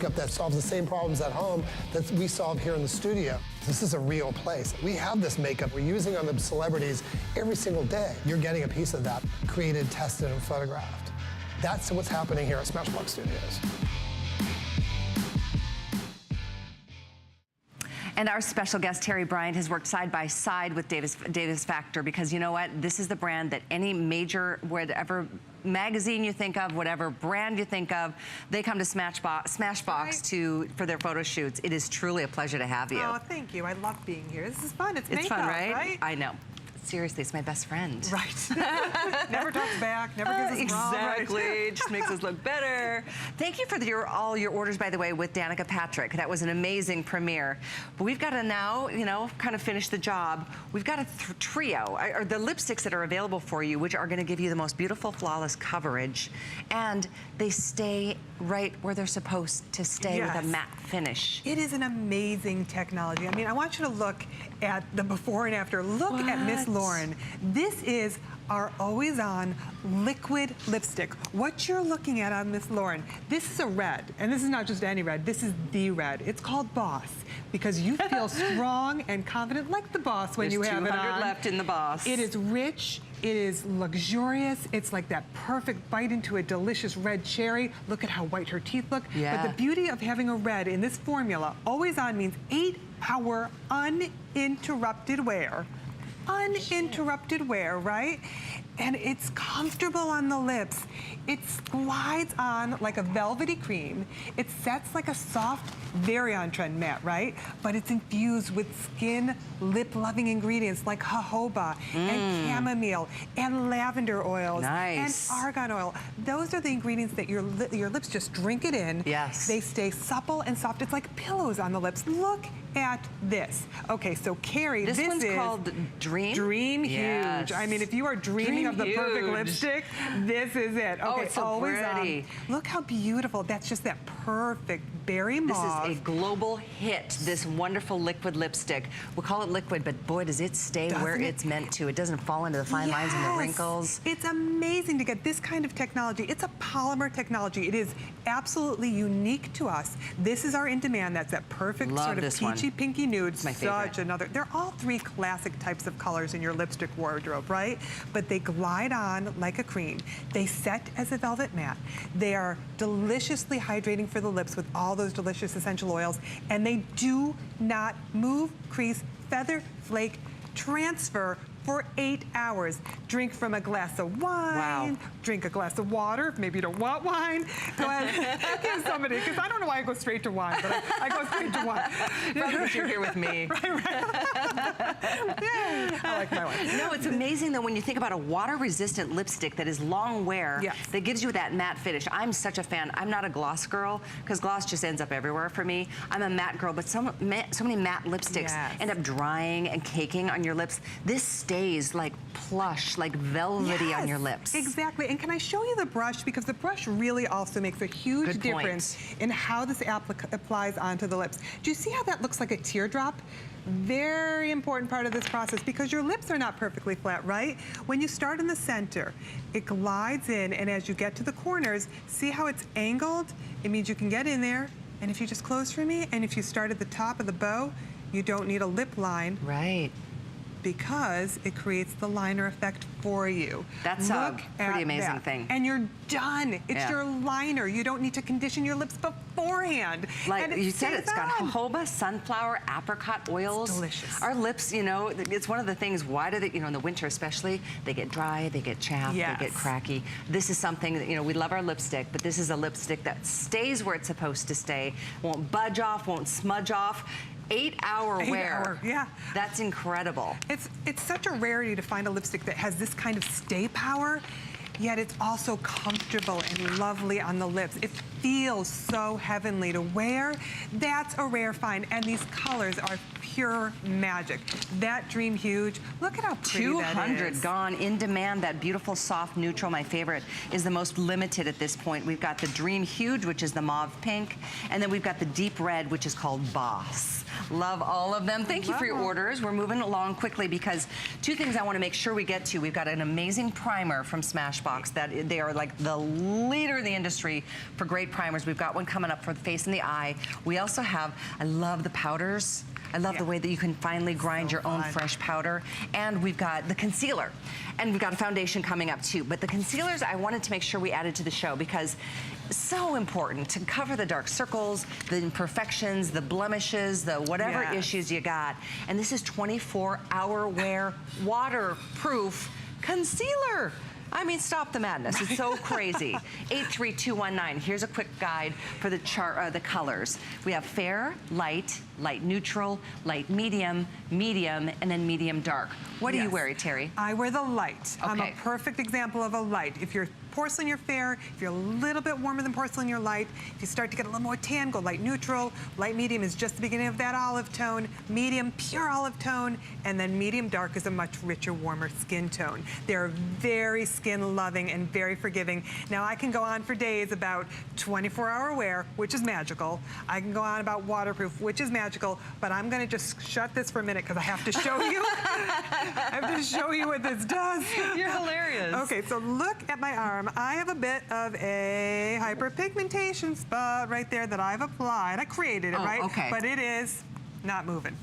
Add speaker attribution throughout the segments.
Speaker 1: makeup that solves the same problems at home that we solve here in the studio. This is a real place. We have this makeup we're using on the celebrities every single day. You're getting a piece of that, created, tested, and photographed. That's what's happening here at Smashbox Studios.
Speaker 2: And our special guest, Terry Bryant, has worked side by side with Davis Factor, because you know what? This is the brand that any major, whatever magazine you think of, whatever brand you think of, they come to Smashbox for their photo shoots. It is truly a pleasure to have you.
Speaker 3: Oh, thank you. I love being here. This is fun. It's makeup,
Speaker 2: fun, right?
Speaker 3: right?
Speaker 2: I know. Seriously, it's my best friend.
Speaker 3: Right. Never talks back, never gives us wrong.
Speaker 2: Exactly. It just makes us look better. Thank you for all your orders, by the way, with Danica Patrick. That was an amazing premiere. But we've got to now, you know, kind of finish the job. We've got a trio, or the lipsticks that are available for you, which are going to give you the most beautiful, flawless coverage. And they stay right where they're supposed to stay with a matte finish.
Speaker 3: It is an amazing technology. I mean, I want you to look at the before and after. Look at Miss Lauren. This is our always-on liquid lipstick. What you're looking at on Miss Lauren, this is a red, and this is not just any red, this is the red. It's called Boss, because you feel strong and confident like the Boss when you have it on.
Speaker 2: There's 200 left in the Boss.
Speaker 3: It is rich, it is luxurious, it's like that perfect bite into a delicious red cherry. Look at how white her teeth look.
Speaker 2: Yeah.
Speaker 3: But the beauty of having a red in this formula, always on, means 8-hour uninterrupted wear. Uninterrupted wear, right? And it's comfortable on the lips. It glides on like a velvety cream. It sets like a soft, very on-trend matte, right? But it's infused with skin lip-loving ingredients like jojoba and chamomile and lavender oils and argan oil. Those are the ingredients that your lips just drink it in.
Speaker 2: Yes.
Speaker 3: They stay supple and soft. It's like pillows on the lips. Look at this. Okay, so Carrie, this
Speaker 2: one's
Speaker 3: is
Speaker 2: called Dream?
Speaker 3: Dream
Speaker 2: Yes.
Speaker 3: Huge. I mean, if you are dreaming of the perfect lipstick, this is it. Okay,
Speaker 2: oh, it's so pretty.
Speaker 3: Look how beautiful. That's just that perfect berry mauve.
Speaker 2: This is a global hit, this wonderful liquid lipstick. We'll call it liquid, but boy, does it stay where it's meant to. It doesn't fall into the fine lines and the wrinkles.
Speaker 3: It's amazing to get this kind of technology. It's a polymer technology. It is absolutely unique to us. This is our in demand. That's that perfect sort of peachy pinky nude.
Speaker 2: It's my favorite.
Speaker 3: They're all three classic types of colors in your lipstick wardrobe, right? But they glide on like a cream. They set as a velvet matte. They are deliciously hydrating for the lips with all those delicious essential oils, and they do not move, crease, feather, flake, transfer for 8 hours. Drink from a glass of wine, drink a glass of water. Maybe you don't want wine. Go ahead, give somebody, because I don't know why I go straight to wine, but I go straight to wine.
Speaker 2: Probably because you're here with me.
Speaker 3: Right. Yeah, I like my wine.
Speaker 2: No, it's amazing though when you think about a water-resistant lipstick that is long wear, that gives you that matte finish. I'm such a fan. I'm not a gloss girl, because gloss just ends up everywhere for me. I'm a matte girl, but so many matte lipsticks end up drying and caking on your lips. This stays like plush, like velvety on your lips.
Speaker 3: Exactly. And can I show you the brush? Because the brush really also makes a huge difference in how this applies onto the lips. Do you see how that looks like a teardrop? Very important part of this process, because your lips are not perfectly flat, right? When you start in the center, it glides in, and as you get to the corners, see how it's angled? It means you can get in there, and if you just close for me, and if you start at the top of the bow, you don't need a lip line.
Speaker 2: Right.
Speaker 3: Because it creates the liner effect for you.
Speaker 2: That's a pretty amazing thing.
Speaker 3: And you're done. It's your liner. You don't need to condition your lips beforehand.
Speaker 2: Like you said, it's got jojoba, sunflower, apricot oils.
Speaker 3: It's delicious.
Speaker 2: Our lips, you know, it's one of the things, why do they, you know, in the winter especially, they get dry, they get chapped, they get cracky. This is something that, you know, we love our lipstick, but this is a lipstick that stays where it's supposed to stay, won't budge off, won't smudge off. 8-hour wear. That's incredible.
Speaker 3: It's such a rarity to find a lipstick that has this kind of stay power, yet it's also comfortable and lovely on the lips. It feels so heavenly to wear. That's a rare find, and these colors are pure magic. That Dream Huge, look at how pretty that is.
Speaker 2: 200 gone, in demand. That beautiful soft neutral, my favorite, is the most limited at this point. We've got the Dream Huge, which is the mauve pink, and then we've got the deep red, which is called Boss. Love all of them. Thank you for your orders. We're moving along quickly because two things I want to make sure we get to. We've got an amazing primer from Smashbox that they are like the leader in the industry for great great primers. We've got one coming up for the face and the eye. We also have, I love the powders. I love the way that you can finally grind your own fresh powder. And we've got the concealer. And we've got a foundation coming up too. But the concealers, I wanted to make sure we added to the show because so important to cover the dark circles, the imperfections, the blemishes, the whatever issues you got. And this is 24-hour wear, waterproof concealer. I mean, stop the madness. It's so crazy. 83219. Here's a quick guide for the chart, the colors. We have fair, light, light neutral, light medium, medium, and then medium dark. What do you wear, Terry?
Speaker 3: I wear the light.
Speaker 2: Okay.
Speaker 3: I'm a perfect example of a light. If you're porcelain, you're fair. If you're a little bit warmer than porcelain, you're light. If you start to get a little more tan, go light neutral. Light medium is just the beginning of that olive tone. Medium, pure olive tone. And then medium dark is a much richer, warmer skin tone. They're very skin loving and very forgiving. Now, I can go on for days about 24-hour wear, which is magical. I can go on about waterproof, which is magical, but I'm gonna just shut this for a minute because I have to show you. I have to show you what this does.
Speaker 2: You're hilarious.
Speaker 3: Okay, so look at my arm. I have a bit of a hyperpigmentation spot right there that I've applied. I created it, right?
Speaker 2: Okay.
Speaker 3: But it is not moving.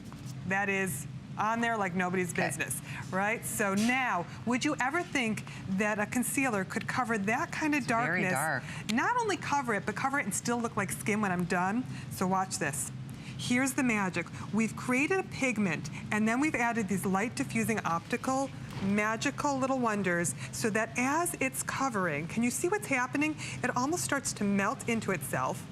Speaker 3: That is on there like nobody's business, right? So now, would you ever think that a concealer could cover that kind of darkness?
Speaker 2: Very dark.
Speaker 3: Not only cover it, but cover it and still look like skin when I'm done. So watch this. Here's the magic. We've created a pigment, and then we've added these light diffusing optical magical little wonders so that as it's covering, can you see what's happening? It almost starts to melt into itself.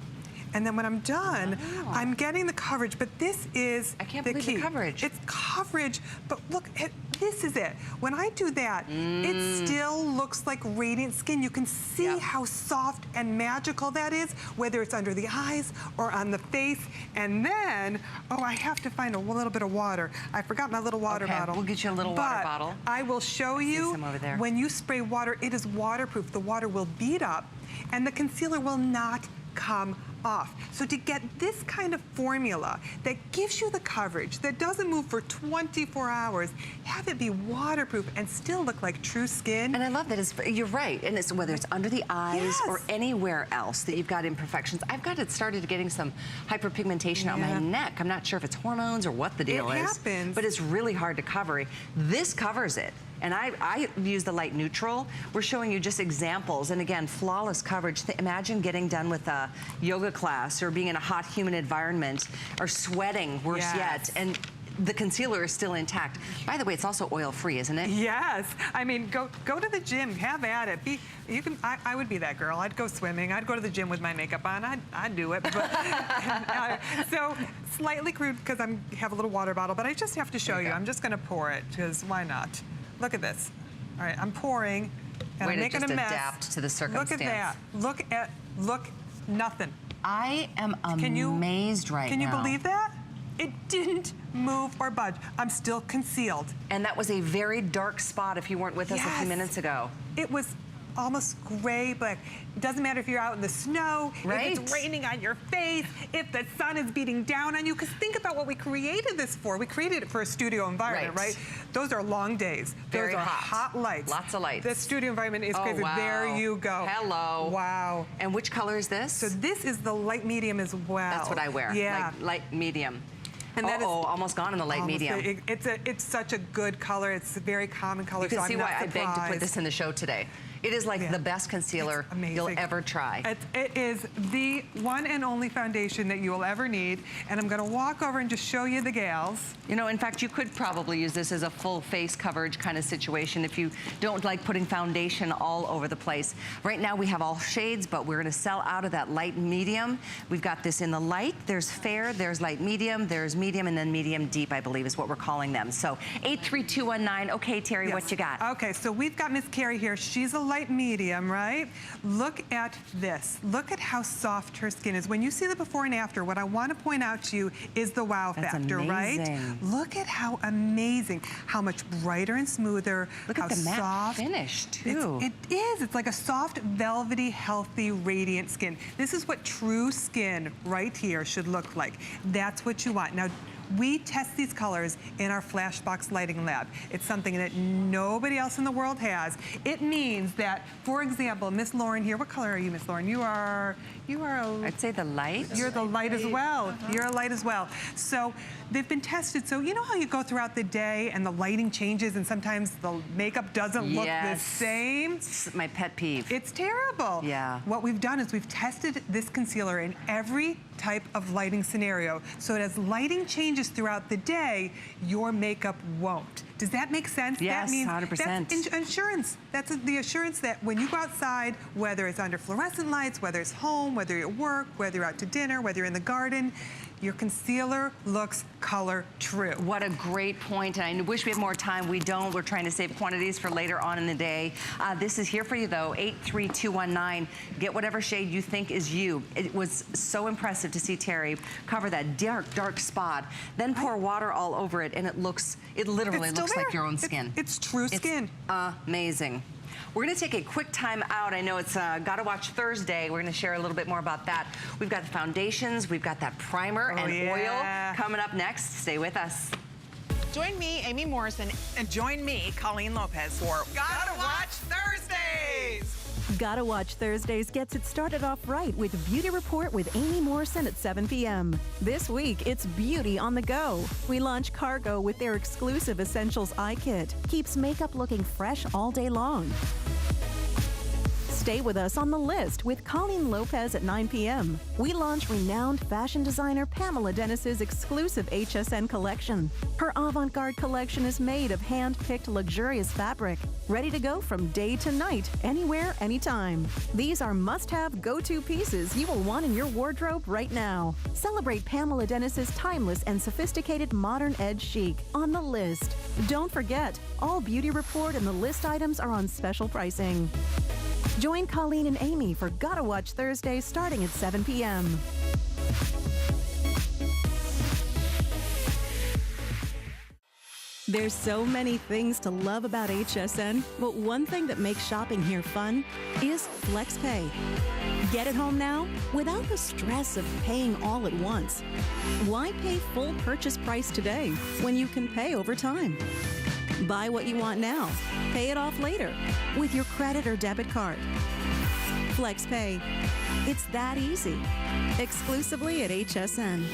Speaker 3: And then when I'm done, I'm getting the coverage, but this is
Speaker 2: I can't
Speaker 3: the
Speaker 2: believe
Speaker 3: key.
Speaker 2: the coverage.
Speaker 3: It's coverage, but look at, this is it. When I do that, it still looks like radiant skin. You can see how soft and magical that is, whether it's under the eyes or on the face. And then, oh, I have to find a little bit of water. I forgot my little water bottle.
Speaker 2: We'll get you a little water bottle.
Speaker 3: I will show you
Speaker 2: some over there.
Speaker 3: when you spray water, it is waterproof. The water will bead up and the concealer will not come off. So to get this kind of formula that gives you the coverage, that doesn't move for 24 hours, have it be waterproof and still look like true skin.
Speaker 2: And I love that you're right. And it's whether it's under the eyes or anywhere else that you've got imperfections. I've got it started getting some hyperpigmentation on my neck. I'm not sure if it's hormones or what the deal is. It
Speaker 3: happens.
Speaker 2: But it's really hard to cover. This covers it. And I use the light neutral. We're showing you just examples. And again, flawless coverage. Imagine getting done with a yoga class or being in a hot, humid environment or sweating, worse yet. And the concealer is still intact. By the way, it's also oil-free, isn't it?
Speaker 3: Yes. I mean, go to the gym, have at it. I would be that girl. I'd go swimming. I'd go to the gym with my makeup on. I'd do it. But, so slightly crude because I have a little water bottle, but I just have to show you. I'm just going to pour it because why not? Look at this. All right, I'm pouring and I'm making a mess.
Speaker 2: Adapt to the circumstance.
Speaker 3: Look at that. Look, nothing.
Speaker 2: I am amazed right now.
Speaker 3: Can you believe that? It didn't move or budge. I'm still concealed.
Speaker 2: And that was a very dark spot if you weren't with us a few minutes ago.
Speaker 3: It was almost gray black. It doesn't matter if you're out in the snow, if it's raining on your face, if the sun is beating down on you, because think about what we created this for. We created it for a studio environment, right? Those are long days.
Speaker 2: Very
Speaker 3: Those are
Speaker 2: hot.
Speaker 3: hot lights.
Speaker 2: Lots of lights.
Speaker 3: The studio environment is crazy.
Speaker 2: Wow.
Speaker 3: There you go.
Speaker 2: Hello.
Speaker 3: Wow.
Speaker 2: And which color is this?
Speaker 3: So this is the light medium as well.
Speaker 2: That's what I wear.
Speaker 3: Yeah.
Speaker 2: Light medium.
Speaker 3: And that is
Speaker 2: almost gone in the light medium.
Speaker 3: It's such a good color. It's a very common color.
Speaker 2: You can
Speaker 3: so
Speaker 2: see
Speaker 3: I'm
Speaker 2: why
Speaker 3: not
Speaker 2: I begged to put this in the show today. It is like the best concealer you'll ever try.
Speaker 3: It is the one and only foundation that you will ever need. And I'm going to walk over and just show you the gals.
Speaker 2: You know, in fact, you could probably use this as a full face coverage kind of situation if you don't like putting foundation all over the place. Right now we have all shades, but we're going to sell out of that light medium. We've got this in the light. There's fair, there's light medium, there's medium, and then medium deep, I believe is what we're calling them. So 83219. Okay, Terry, what you got?
Speaker 3: Okay, so we've got Miss Carrie here. She's a light medium, right? Look at this. Look at how soft her skin is. When you see the before and after, what I want to point out to you is the wow factor, right? Look at how amazing, how much brighter and smoother,
Speaker 2: Look
Speaker 3: how
Speaker 2: at the matte
Speaker 3: soft
Speaker 2: finish, too.
Speaker 3: It is. It's like a soft, velvety, healthy, radiant skin. This is what true skin right here should look like. That's what you want. Now, we test these colors in our Flashbox lighting lab. It's something that nobody else in the world has. It means that, for example, Miss Lauren here, what color are you, Miss Lauren? You are a...
Speaker 2: I'd say the light.
Speaker 3: You're the light as well. You're a light as well. So they've been tested. So you know how you go throughout the day and the lighting changes and sometimes the makeup doesn't look the same?
Speaker 2: It's my pet peeve.
Speaker 3: It's terrible.
Speaker 2: Yeah.
Speaker 3: What we've done is we've tested this concealer in every type of lighting scenario. So as lighting changes throughout the day, your makeup won't. Does that make sense?
Speaker 2: Yes,
Speaker 3: that means
Speaker 2: 100%.
Speaker 3: That's insurance. That's the assurance that when you go outside, whether it's under fluorescent lights, whether it's home, whether you're at work, whether you're out to dinner, whether you're in the garden, your concealer looks color true.
Speaker 2: What a great point, and I wish we had more time. We don't. We're trying to save quantities for later on in the day. This is here for you, though, 83219. Get whatever shade you think is you. It was so impressive to see Terry cover that dark, dark spot, then pour water all over it, and it literally looks like your own skin.
Speaker 3: It's true skin.
Speaker 2: Amazing. We're going to take a quick time out. I know it's Gotta Watch Thursday. We're going to share a little bit more about that. We've got the foundations, we've got that primer and oil coming up next. Stay with us.
Speaker 4: Join me, Amy Morrison, and join me, Colleen Lopez, for Gotta Watch Thursdays!
Speaker 5: Gotta Watch Thursdays gets it started off right with Beauty Report with Amy Morrison at 7 p.m. This week, it's beauty on the go. We launch Cargo with their exclusive Essentials Eye Kit. Keeps makeup looking fresh all day long. Stay with us on The List with Colleen Lopez at 9 p.m. We launch renowned fashion designer Pamela Dennis's exclusive HSN collection. Her avant-garde collection is made of hand-picked luxurious fabric, ready to go from day to night, anywhere, anytime. These are must-have go-to pieces you will want in your wardrobe right now. Celebrate Pamela Dennis's timeless and sophisticated modern edge chic on The List. Don't forget, all Beauty Report and The List items are on special pricing. Join Colleen and Amy for Gotta Watch Thursday starting at 7 p.m. There's so many things to love about HSN, but one thing that makes shopping here fun is FlexPay. Get it home now without the stress of paying all at once. Why pay full purchase price today when you can pay over time? Buy what you want now, pay it off later with your credit or debit card. FlexPay. It's that easy. Exclusively at HSN.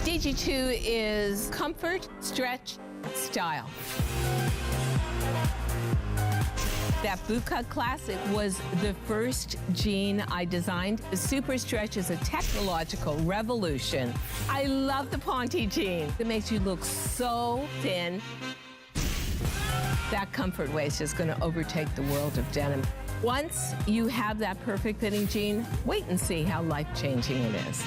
Speaker 6: DG2 is comfort, stretch, style. That Bootcut Classic was the first jean I designed. The Super Stretch is a technological revolution. I love the Ponte jean. It makes you look so thin. That comfort waist is going to overtake the world of denim. Once you have that perfect fitting jean, wait and see how life-changing it is.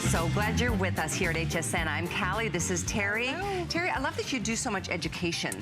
Speaker 2: So glad you're with us here at HSN. I'm Callie. This is Terry.
Speaker 3: Hello.
Speaker 2: Terry, I love that you do so much education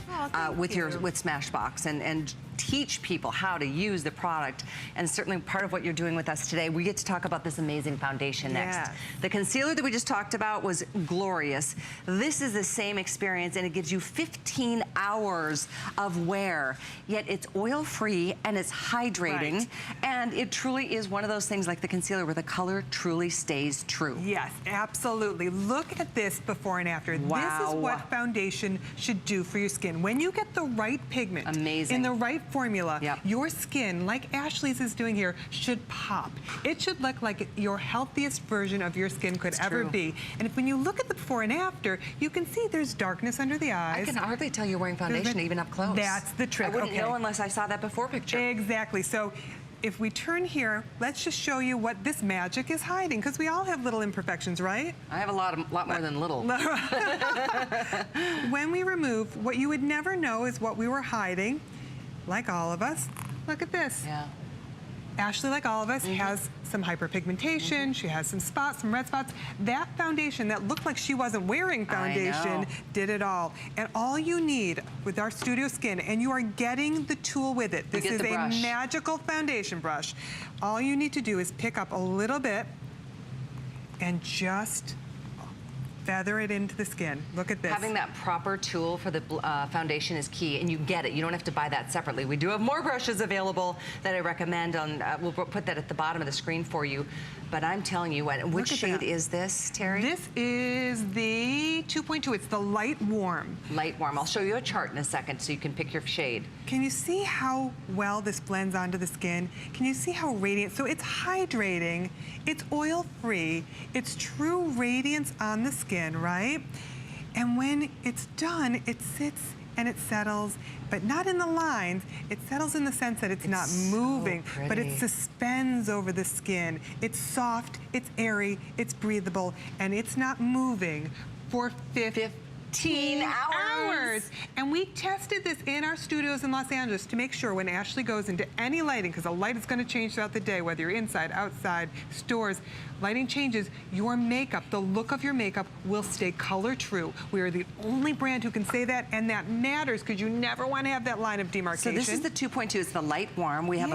Speaker 2: with Smashbox and teach people how to use the product. And certainly part of what you're doing with us today, we get to talk about this amazing foundation next.
Speaker 3: Yes.
Speaker 2: The concealer that we just talked about was glorious. This is the same experience, and it gives you 15 hours of wear. Yet it's oil-free and it's hydrating.
Speaker 3: Right.
Speaker 2: And it truly is one of those things like the concealer where the color truly stays true.
Speaker 3: Yes, absolutely. Look at this before and after.
Speaker 2: Wow.
Speaker 3: This is what foundation should do for your skin. When you get the right pigment
Speaker 2: Amazing.
Speaker 3: in the right formula,
Speaker 2: Yep.
Speaker 3: your skin, like Ashley's is doing here, should pop. It should look like your healthiest version of your skin could ever
Speaker 2: true.
Speaker 3: be. And when you look at the before and after, you can see there's darkness under the eyes.
Speaker 2: I can hardly tell you're wearing foundation even up close.
Speaker 3: That's the trick.
Speaker 2: I wouldn't
Speaker 3: Okay.
Speaker 2: know unless I saw that before picture.
Speaker 3: Exactly. So if we turn here, let's just show you what this magic is hiding, because we all have little imperfections, right?
Speaker 2: I have a lot more than little.
Speaker 3: When we remove, what you would never know is what we were hiding, like all of us. Look at this.
Speaker 2: Yeah.
Speaker 3: Ashley, like all of us, has some hyperpigmentation. She has some spots, some red spots. That foundation that looked like she wasn't wearing foundation did it all. And all you need with our Studio Skin, and you are getting the tool with it. This is a magical foundation brush. All you need to do is pick up a little bit and just feather it into the skin. Look at this.
Speaker 2: Having that proper tool for the foundation is key, and you get it. You don't have to buy that separately. We do have more brushes available that I recommend. We'll put that at the bottom of the screen for you. But I'm telling you what, which shade is this, Terry?
Speaker 3: This is the 2.2. It's the light warm.
Speaker 2: Light warm. I'll show you a chart in a second so you can pick your shade.
Speaker 3: Can you see how well this blends onto the skin? Can you see how radiant? So it's hydrating, it's oil-free, it's true radiance on the skin, right? And when it's done, it sits and it settles, but not in the lines. It settles in the sense that it's not moving,
Speaker 2: so
Speaker 3: but it suspends over the skin. It's soft, it's airy, it's breathable, and it's not moving for 15 hours. And we tested this in our studios in Los Angeles to make sure when Ashley goes into any lighting, because the light is going to change throughout the day, whether you're inside, outside, stores, lighting changes, your makeup, the look of your makeup will stay color true. We are the only brand who can say that, and that matters because you never want to have that line of demarcation.
Speaker 2: So this is the 2.2, it's the light warm. We have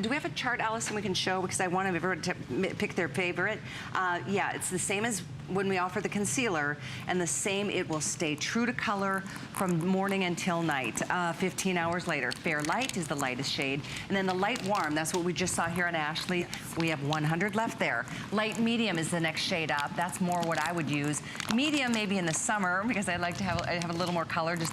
Speaker 2: do we have a chart, Allison, we can show? Because I want everyone to pick their favorite. Yeah, it's the same as when we offer the concealer, and the same, it will stay true to color from morning until night. 15 hours later. Fair Light is the lightest shade. And then the light warm, that's what we just saw here on Ashley. Yes. We have 100 left there. Light medium is the next shade up. That's more what I would use. Medium maybe in the summer, because I like to have a little more color, just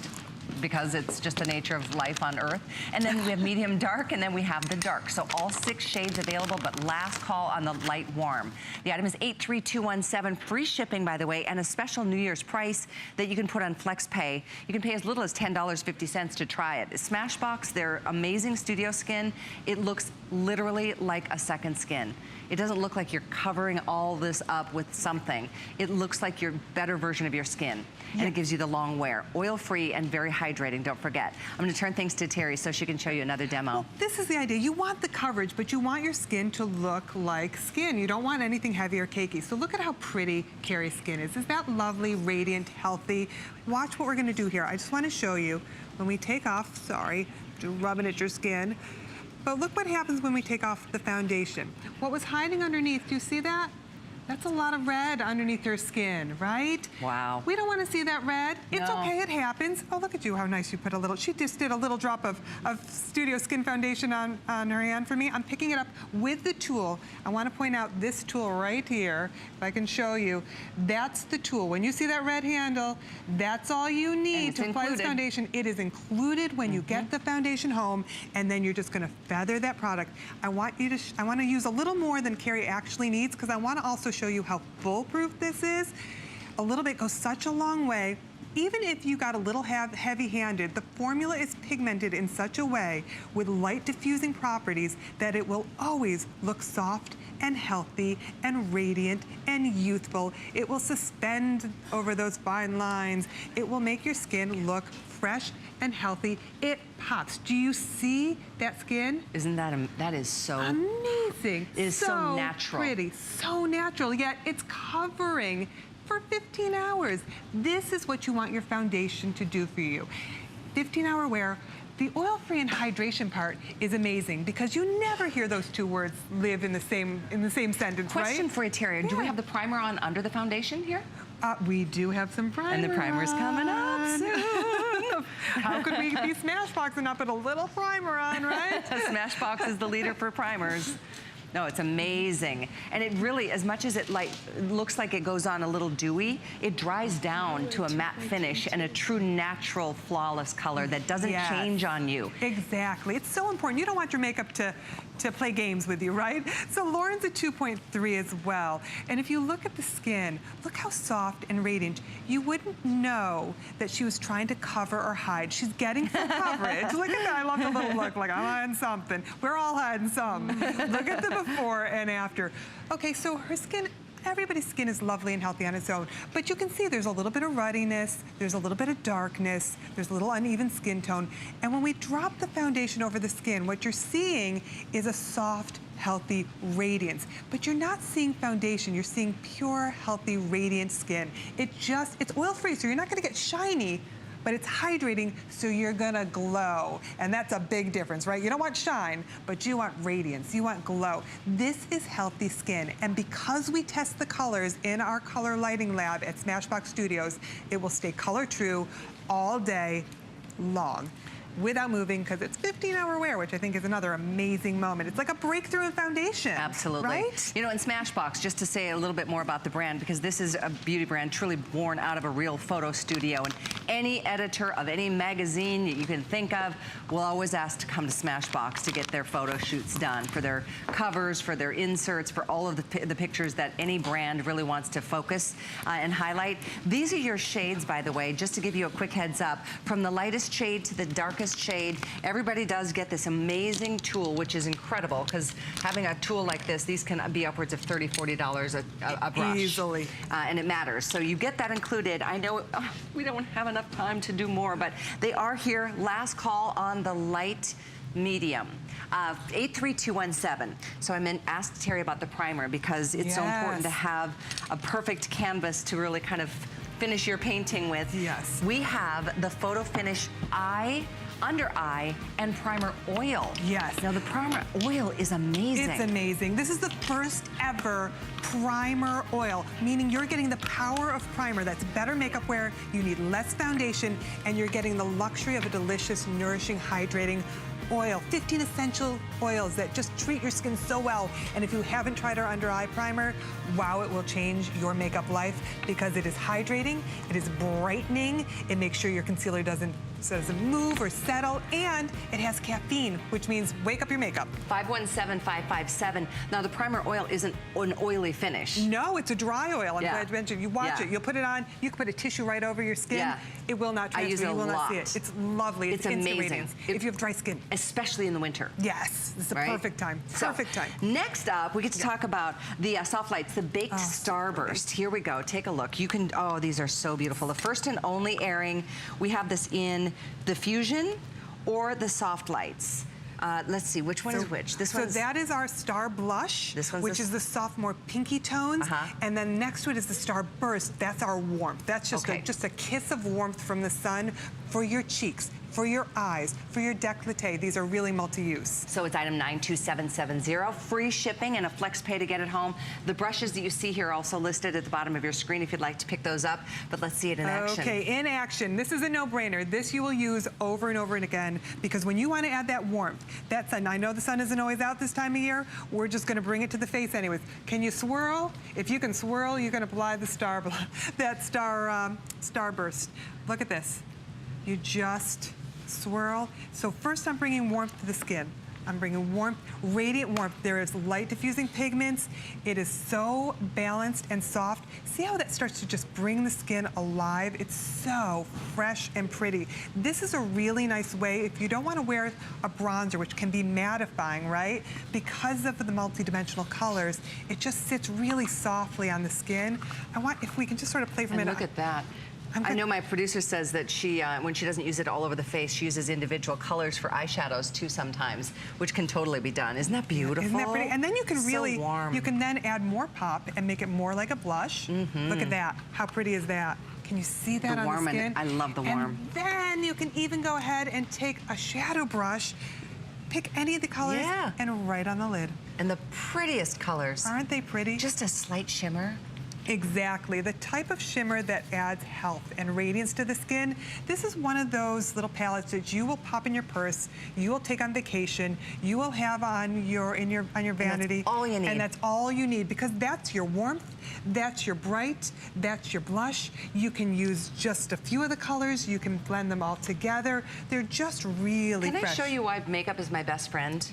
Speaker 2: because it's just the nature of life on Earth. And then we have medium dark, and then we have the dark. So all 6 shades available, but last call on the light warm. The item is 83217, free shipping, by the way, and a special New Year's price that you can put on FlexPay. You can pay as little as $10.50 to try it. Smashbox, their amazing studio skin, it looks literally like a second skin. It doesn't look like you're covering all this up with something. It looks like your better version of your skin. And it gives you the long wear. Oil-free and very hydrating, don't forget. I'm gonna turn things to Terry so she can show you another demo.
Speaker 3: Well, this is the idea. You want the coverage, but you want your skin to look like skin. You don't want anything heavy or cakey. So look at how pretty Carrie's skin is. Is that lovely, radiant, healthy? Watch what we're gonna do here. I just wanna show you when we take off, sorry, rubbing at your skin, but look what happens when we take off the foundation. What was hiding underneath, do you see that? That's a lot of red underneath her skin, right?
Speaker 2: Wow.
Speaker 3: We don't want to see that red. It's
Speaker 2: No.
Speaker 3: okay, it happens. Oh, look at you, how nice you put a little, she just did a little drop of Studio Skin Foundation on her hand for me. I'm picking it up with the tool. I want to point out this tool right here, if I can show you. That's the tool. When you see that red handle, that's all you need to apply this foundation. It is included when you get the foundation home, and then you're just going to feather that product. I want you to, I want to use a little more than Carrie actually needs, because I want to also show you how foolproof this is. A little bit goes such a long way. Even if you got a little heavy-handed, the formula is pigmented in such a way with light diffusing properties that it will always look soft and healthy and radiant and youthful. It will suspend over those fine lines. It will make your skin look fresh and healthy. It pops. Do you see that skin?
Speaker 2: Isn't that, that is so
Speaker 3: amazing.
Speaker 2: It is so natural.
Speaker 3: Pretty, so natural, yet it's covering for 15 hours. This is what you want your foundation to do for you. 15-hour wear. The oil-free and hydration part is amazing because you never hear those two words live in the same sentence, right?
Speaker 2: Question for you, Terry. Do we have the primer on under the foundation here?
Speaker 3: We do have some primer.
Speaker 2: And the primer's coming up soon.
Speaker 3: How could we be Smashbox and not put a little primer on, right?
Speaker 2: Smashbox is the leader for primers. No, it's amazing. And it really, as much as it looks like it goes on a little dewy, it dries down to a matte finish and a true natural flawless color that doesn't change on you.
Speaker 3: Exactly. It's so important. You don't want your makeup to play games with you, right? So Lauren's a 2.3 as well. And if you look at the skin, look how soft and radiant. You wouldn't know that she was trying to cover or hide. She's getting some coverage. Look at that. I love the little look, like I'm hiding something. We're all hiding some. Look at the before and after. Okay, so her skin, everybody's skin is lovely and healthy on its own, but you can see there's a little bit of ruddiness, there's a little bit of darkness, there's a little uneven skin tone. And when we drop the foundation over the skin, what you're seeing is a soft, healthy radiance. But you're not seeing foundation, you're seeing pure, healthy, radiant skin. It's oil-free, so you're not gonna get shiny but it's hydrating, so you're gonna glow. And that's a big difference, right? You don't want shine, but you want radiance, you want glow. This is healthy skin, and because we test the colors in our color lighting lab at Smashbox Studios, it will stay color true all day long without moving, because it's 15-hour wear, which I think is another amazing moment. It's like a breakthrough in foundation.
Speaker 2: Absolutely.
Speaker 3: Right?
Speaker 2: You know, in Smashbox, just to say a little bit more about the brand, because this is a beauty brand truly born out of a real photo studio, and any editor of any magazine that you can think of will always ask to come to Smashbox to get their photo shoots done, for their covers, for their inserts, for all of the pictures that any brand really wants to focus and highlight. These are your shades, by the way, just to give you a quick heads up. From the lightest shade to the darkest shade, everybody does get this amazing tool, which is incredible, because having a tool like this, these can be upwards of $30, $40 a brush.
Speaker 3: Easily.
Speaker 2: And it matters. So you get that included. I know we don't have enough time to do more, but they are here. Last call on the light medium. 83217. So I asked Terry about the primer, because it's so important to have a perfect canvas to really kind of finish your painting with.
Speaker 3: Yes.
Speaker 2: We have the Photo Finish Eye, Under Eye, and Primer Oil.
Speaker 3: Yes.
Speaker 2: Now the Primer Oil is amazing.
Speaker 3: It's amazing. This is the first ever primer oil, meaning you're getting the power of primer. That's better makeup wear, you need less foundation, and you're getting the luxury of a delicious, nourishing, hydrating oil. 15 essential oils that just treat your skin so well. And if you haven't tried our under eye primer, wow, it will change your makeup life, because it is hydrating, it is brightening, it makes sure your concealer doesn't move or settle, and it has caffeine, which means wake up your makeup.
Speaker 2: 517557. Now the primer oil isn't an oily finish.
Speaker 3: No, it's a dry oil. I'm glad you mentioned. You watch it. You'll put it on. You can put a tissue right over your skin.
Speaker 2: Yeah.
Speaker 3: It will not transfer.
Speaker 2: I use it
Speaker 3: you will
Speaker 2: a
Speaker 3: not see
Speaker 2: lot.
Speaker 3: it. It's lovely.
Speaker 2: It's
Speaker 3: instant
Speaker 2: amazing.
Speaker 3: radiance. If you have dry skin.
Speaker 2: Especially in the winter.
Speaker 3: Yes, this is a perfect time. Perfect time.
Speaker 2: Next up, we get to talk about the soft lights, the Baked Starburst. Here we go. Take a look. You can, these are so beautiful. The first and only airing, we have this in the Fusion or the Soft Lights. Let's see, which one is which? This one's...
Speaker 3: So that is our Star Blush,
Speaker 2: this one's
Speaker 3: which is the soft, more pinky tones. And then next to it is the Star Burst. That's our warmth. That's just, just a kiss of warmth from the sun for your cheeks, for your eyes, for your décolleté. These are really multi-use.
Speaker 2: So it's item 92770, free shipping and a flex pay to get it home. The brushes that you see here are also listed at the bottom of your screen if you'd like to pick those up, but let's see it in action.
Speaker 3: Okay, in action. This is a no-brainer. This you will use over and over and again, because when you want to add that warmth, that sun, I know the sun isn't always out this time of year, we're just going to bring it to the face anyways. Can you swirl? If you can swirl, you can apply the Starburst. Look at this. You just swirl. So first I'm bringing warmth to the skin. I'm bringing warmth, radiant warmth. There is light diffusing pigments. It is so balanced and soft. See how that starts to just bring the skin alive? It's so fresh and pretty. This is a really nice way if you don't want to wear a bronzer, which can be mattifying, right? Because of the multi-dimensional colors, it just sits really softly on the skin. If we can just sort of play for a minute.
Speaker 2: Look at that. I know my producer says that she, when she doesn't use it all over the face, she uses individual colors for eyeshadows too sometimes, which can totally be done. Isn't that beautiful?
Speaker 3: Isn't that pretty? And then you can really,
Speaker 2: warm.
Speaker 3: you can then add more pop and make it more like a blush. Look at that. How pretty is that? Can you see that on the skin?
Speaker 2: I love the warm.
Speaker 3: And then you can even go ahead and take a shadow brush, pick any of the colors, and right on the lid.
Speaker 2: And the prettiest colors.
Speaker 3: Aren't they pretty?
Speaker 2: Just a slight shimmer.
Speaker 3: Exactly, the type of shimmer that adds health and radiance to the skin. This is one of those little palettes that you will pop in your purse, you will take on vacation, you will have on your vanity.
Speaker 2: And that's all you need.
Speaker 3: And that's all you need, because that's your warmth, that's your bright, that's your blush. You can use just a few of the colors, you can blend them all together. They're just really fresh.
Speaker 2: Can I show you why makeup is my best friend?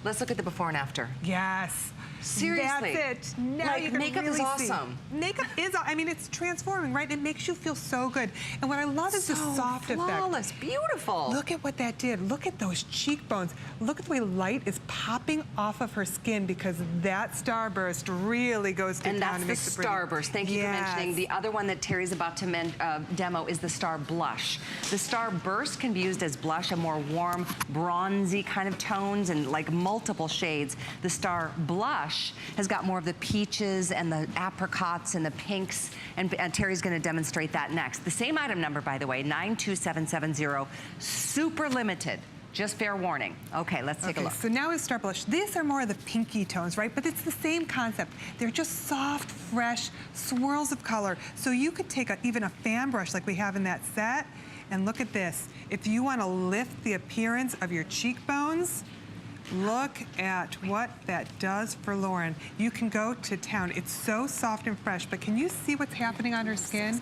Speaker 2: Let's look at the before and after.
Speaker 3: Yes.
Speaker 2: Seriously.
Speaker 3: That's it. Now you can
Speaker 2: makeup
Speaker 3: really
Speaker 2: is awesome.
Speaker 3: See. Makeup is, I mean, it's transforming, right? It makes you feel so good. And what I love is the soft
Speaker 2: flawless,
Speaker 3: effect.
Speaker 2: Beautiful.
Speaker 3: Look at what that did. Look at those cheekbones. Look at the way light is popping off of her skin, because that Starburst really goes to town.
Speaker 2: And that's
Speaker 3: and
Speaker 2: the
Speaker 3: makes it pretty.
Speaker 2: Starburst. Thank you for mentioning. The other one that Terry's about to demo is the Star Blush. The Starburst can be used as blush, a more warm, bronzy kind of tones, and like multi multiple shades. The Star Blush has got more of the peaches and the apricots and the pinks, and Terry's gonna demonstrate that next. The same item number, by the way, 92770, super limited. Just fair warning. Okay, let's take a look.
Speaker 3: So now is Star Blush. These are more of the pinky tones, right? But it's the same concept. They're just soft, fresh swirls of color. So you could take even a fan brush like we have in that set, and look at this. If you want to lift the appearance of your cheekbones, look at what that does for Lauren. You can go to town. It's so soft and fresh, but can you see what's happening on her skin?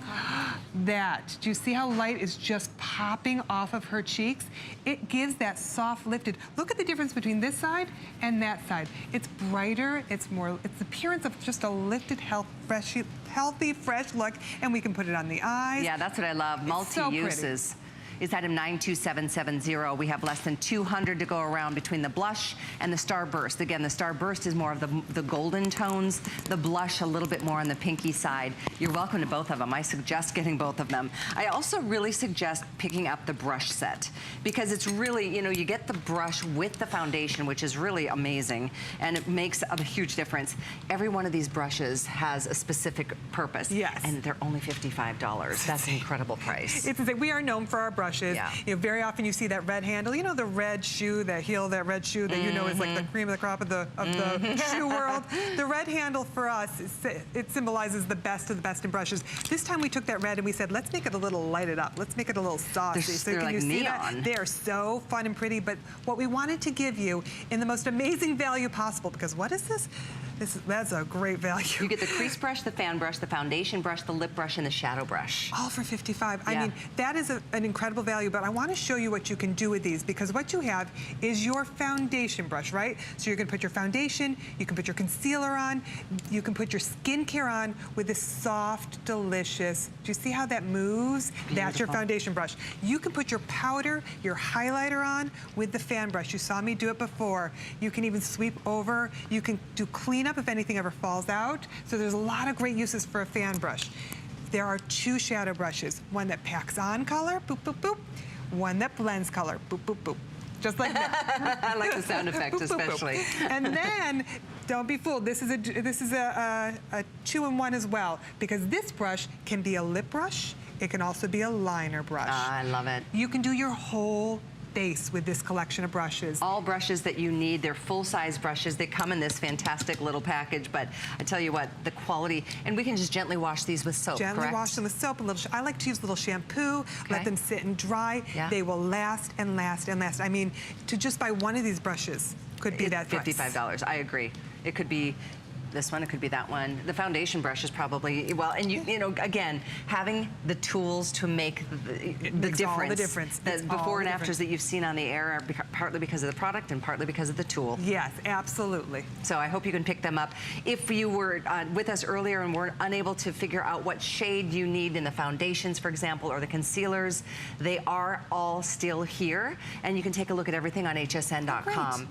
Speaker 3: That. Do you see how light is just popping off of her cheeks? It gives that soft lifted. Look at the difference between this side and that side. It's brighter, it's the appearance of just a lifted, healthy, fresh look, and we can put it on the eyes.
Speaker 2: Yeah, that's what I love, multi-uses.
Speaker 3: So
Speaker 2: is item 92770. We have less than 200 to go around between the blush and the Starburst. Again, the Starburst is more of the golden tones, the blush a little bit more on the pinky side. You're welcome to both of them. I suggest getting both of them. I also really suggest picking up the brush set because it's really, you get the brush with the foundation, which is really amazing, and it makes a huge difference. Every one of these brushes has a specific purpose.
Speaker 3: Yes.
Speaker 2: And they're only $55. That's an incredible price.
Speaker 3: We are known for our brushes.
Speaker 2: Yeah.
Speaker 3: Very often you see that red handle, the red shoe, that heel, that red shoe that is like the cream of the crop of the shoe world. The red handle for us, it symbolizes the best of the best in brushes. This time we took that red and we said, let's make it a little lighted up. Let's make it a little saucy.
Speaker 2: They're
Speaker 3: can
Speaker 2: like
Speaker 3: you see
Speaker 2: neon.
Speaker 3: that? They're so fun and pretty, but what we wanted to give you in the most amazing value possible, because what is this? That's a great value.
Speaker 2: You get the crease brush, the fan brush, the foundation brush, the lip brush, and the shadow brush.
Speaker 3: All for $55.
Speaker 2: Yeah.
Speaker 3: I mean, that is an incredible value, but I want to show you what you can do with these, because what you have is your foundation brush, right? So you're going to put your foundation, you can put your concealer on, you can put your skincare on with this soft, delicious, do you see how that moves?
Speaker 2: Beautiful.
Speaker 3: That's your foundation brush. You can put your powder, your highlighter on with the fan brush. You saw me do it before. You can even sweep over. You can do cleanup if anything ever falls out. So there's a lot of great uses for a fan brush. There are two shadow brushes, one that packs on color, boop, boop, boop, one that blends color, boop, boop, boop. Just like that.
Speaker 2: I like the sound effect,
Speaker 3: Boop, boop, boop.
Speaker 2: especially.
Speaker 3: And then, don't be fooled, this is a 2-in-1 as well, because this brush can be a lip brush, it can also be a liner brush.
Speaker 2: I love it.
Speaker 3: You can do your whole face with this collection of brushes.
Speaker 2: All brushes that you need. They're full-size brushes. They come in this fantastic little package, but I tell you what, the quality, and we can just gently wash these with soap,
Speaker 3: Gently
Speaker 2: correct?
Speaker 3: wash them with soap. I like to use a little shampoo, let them sit and dry.
Speaker 2: Yeah.
Speaker 3: They will last and last and last. I mean, to just buy one of these brushes could be that price.
Speaker 2: $55. I agree. It could be this one, it could be that one. The foundation brush is probably, well, and you know, again, having the tools to make the
Speaker 3: makes
Speaker 2: difference.
Speaker 3: all the difference.
Speaker 2: The
Speaker 3: It's all
Speaker 2: before and
Speaker 3: the
Speaker 2: afters
Speaker 3: difference.
Speaker 2: that you've seen on the air are partly because of the product and partly because of the tool.
Speaker 3: Yes, absolutely.
Speaker 2: So I hope you can pick them up. If you were with us earlier and were unable to figure out what shade you need in the foundations, for example, or the concealers, they are all still here, and you can take a look at everything on hsn.com.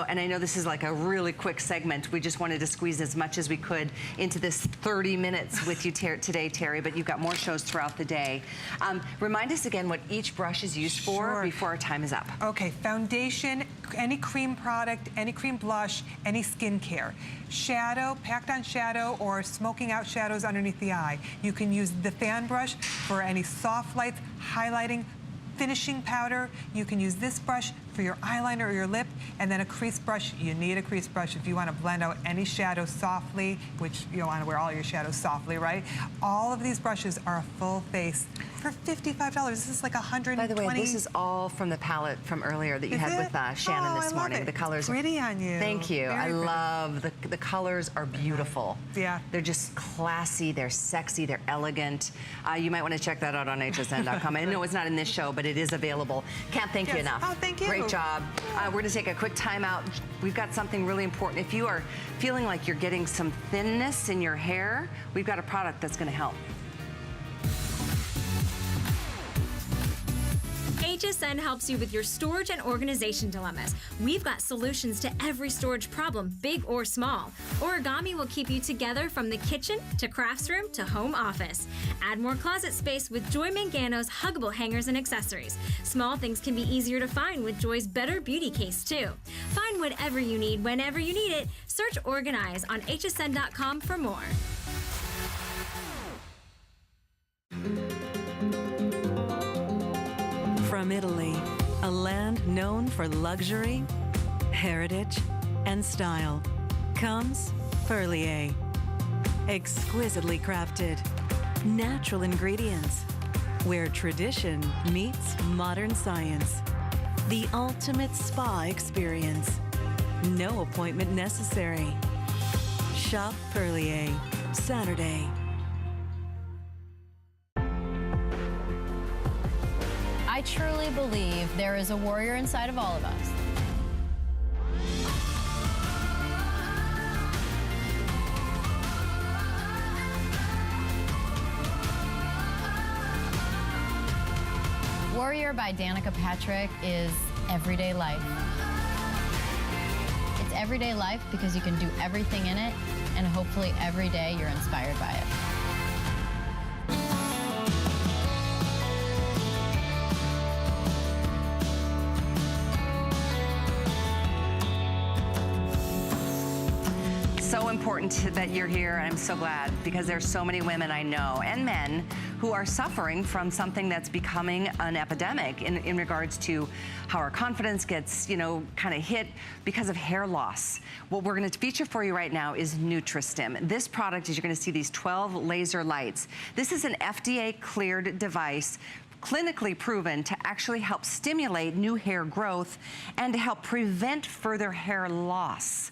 Speaker 2: And I know this is like a really quick segment. We just wanted to squeeze as much as we could into this 30 minutes with you today, Terry, but you've got more shows throughout the day. Remind us again what each brush is used for before our time is up.
Speaker 3: Okay, foundation, any cream product, any cream blush, any skincare. Shadow, packed on shadow, or smoking out shadows underneath the eye. You can use the fan brush for any soft lights, highlighting, finishing powder. You can use this brush for your eyeliner or your lip, and then a crease brush. You need a crease brush if you want to blend out any shadow softly, which you want to wear all your shadows softly, right? All of these brushes are a full face for $55. This is like $120.
Speaker 2: By the way, this is all from the palette from earlier that you had with Shannon this morning. The colors
Speaker 3: are pretty on you.
Speaker 2: Thank you. I love the colors are beautiful.
Speaker 3: Yeah.
Speaker 2: They're just classy, they're sexy, they're elegant. You might want to check that out on hsn.com. I know it's not in this show, but it is available. Can't thank you enough.
Speaker 3: Oh, thank you.
Speaker 2: Great job. We're going to take a quick time out. We've got something really important. If you are feeling like you're getting some thinness in your hair, we've got a product that's going to help.
Speaker 7: HSN helps you with your storage and organization dilemmas. We've got solutions to every storage problem, big or small. Origami will keep you together from the kitchen to crafts room to home office. Add more closet space with Joy Mangano's huggable hangers and accessories. Small things can be easier to find with Joy's Better Beauty Case, too. Find whatever you need whenever you need it. Search Organize on hsn.com for more.
Speaker 8: From Italy, a land known for luxury, heritage, and style, comes Perlier. Exquisitely crafted, natural ingredients, where tradition meets modern science. The ultimate spa experience. No appointment necessary. Shop Perlier, Saturday.
Speaker 9: I truly believe there is a warrior inside of all of us. Warrior by Danica Patrick is everyday life. It's everyday life because you can do everything in it, and hopefully every day you're inspired by it.
Speaker 2: So important that you're here, and I'm so glad, because there's so many women I know and men who are suffering from something that's becoming an epidemic in regards to how our confidence gets, kind of hit because of hair loss. What we're going to feature for you right now is Nutristim. This product is, you're going to see these 12 laser lights. This is an FDA cleared device, clinically proven to actually help stimulate new hair growth and to help prevent further hair loss.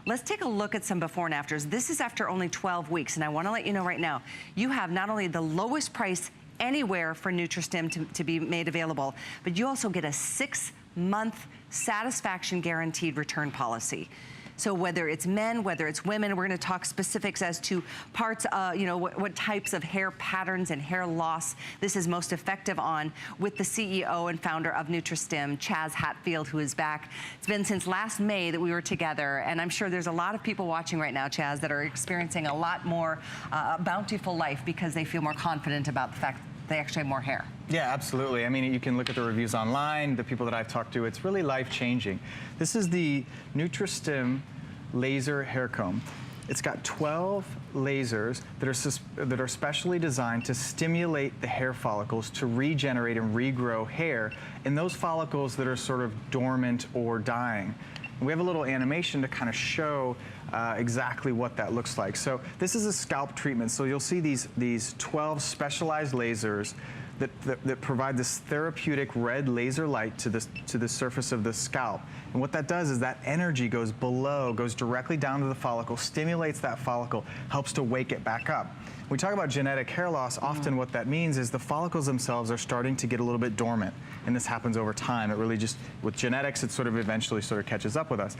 Speaker 2: Let's take a look at some before and afters. This is after only 12 weeks, and I want to let you know right now, you have not only the lowest price anywhere for Nutristim to be made available, but you also get a 6-month satisfaction guaranteed return policy. So whether it's men, whether it's women, we're going to talk specifics as to parts, what types of hair patterns and hair loss this is most effective on, with the CEO and founder of Nutristim, Chaz Hatfield, who is back. It's been since last May that we were together, and I'm sure there's a lot of people watching right now, Chaz, that are experiencing a lot more bountiful life because they feel more confident about the fact they actually have more hair.
Speaker 10: Yeah, absolutely. I mean, you can look at the reviews online, the people that I've talked to, it's really life-changing. This is the Nutristim laser hair comb. It's got 12 lasers that are specially designed to stimulate the hair follicles to regenerate and regrow hair in those follicles that are sort of dormant or dying. And we have a little animation to kind of show exactly what that looks like. So this is a scalp treatment. So you'll see these 12 specialized lasers that provide this therapeutic red laser light to the surface of the scalp. And what that does is that energy goes below, goes directly down to the follicle, stimulates that follicle, helps to wake it back up. When we talk about genetic hair loss, often what that means is the follicles themselves are starting to get a little bit dormant. And this happens over time. It really just, with genetics, it sort of eventually sort of catches up with us.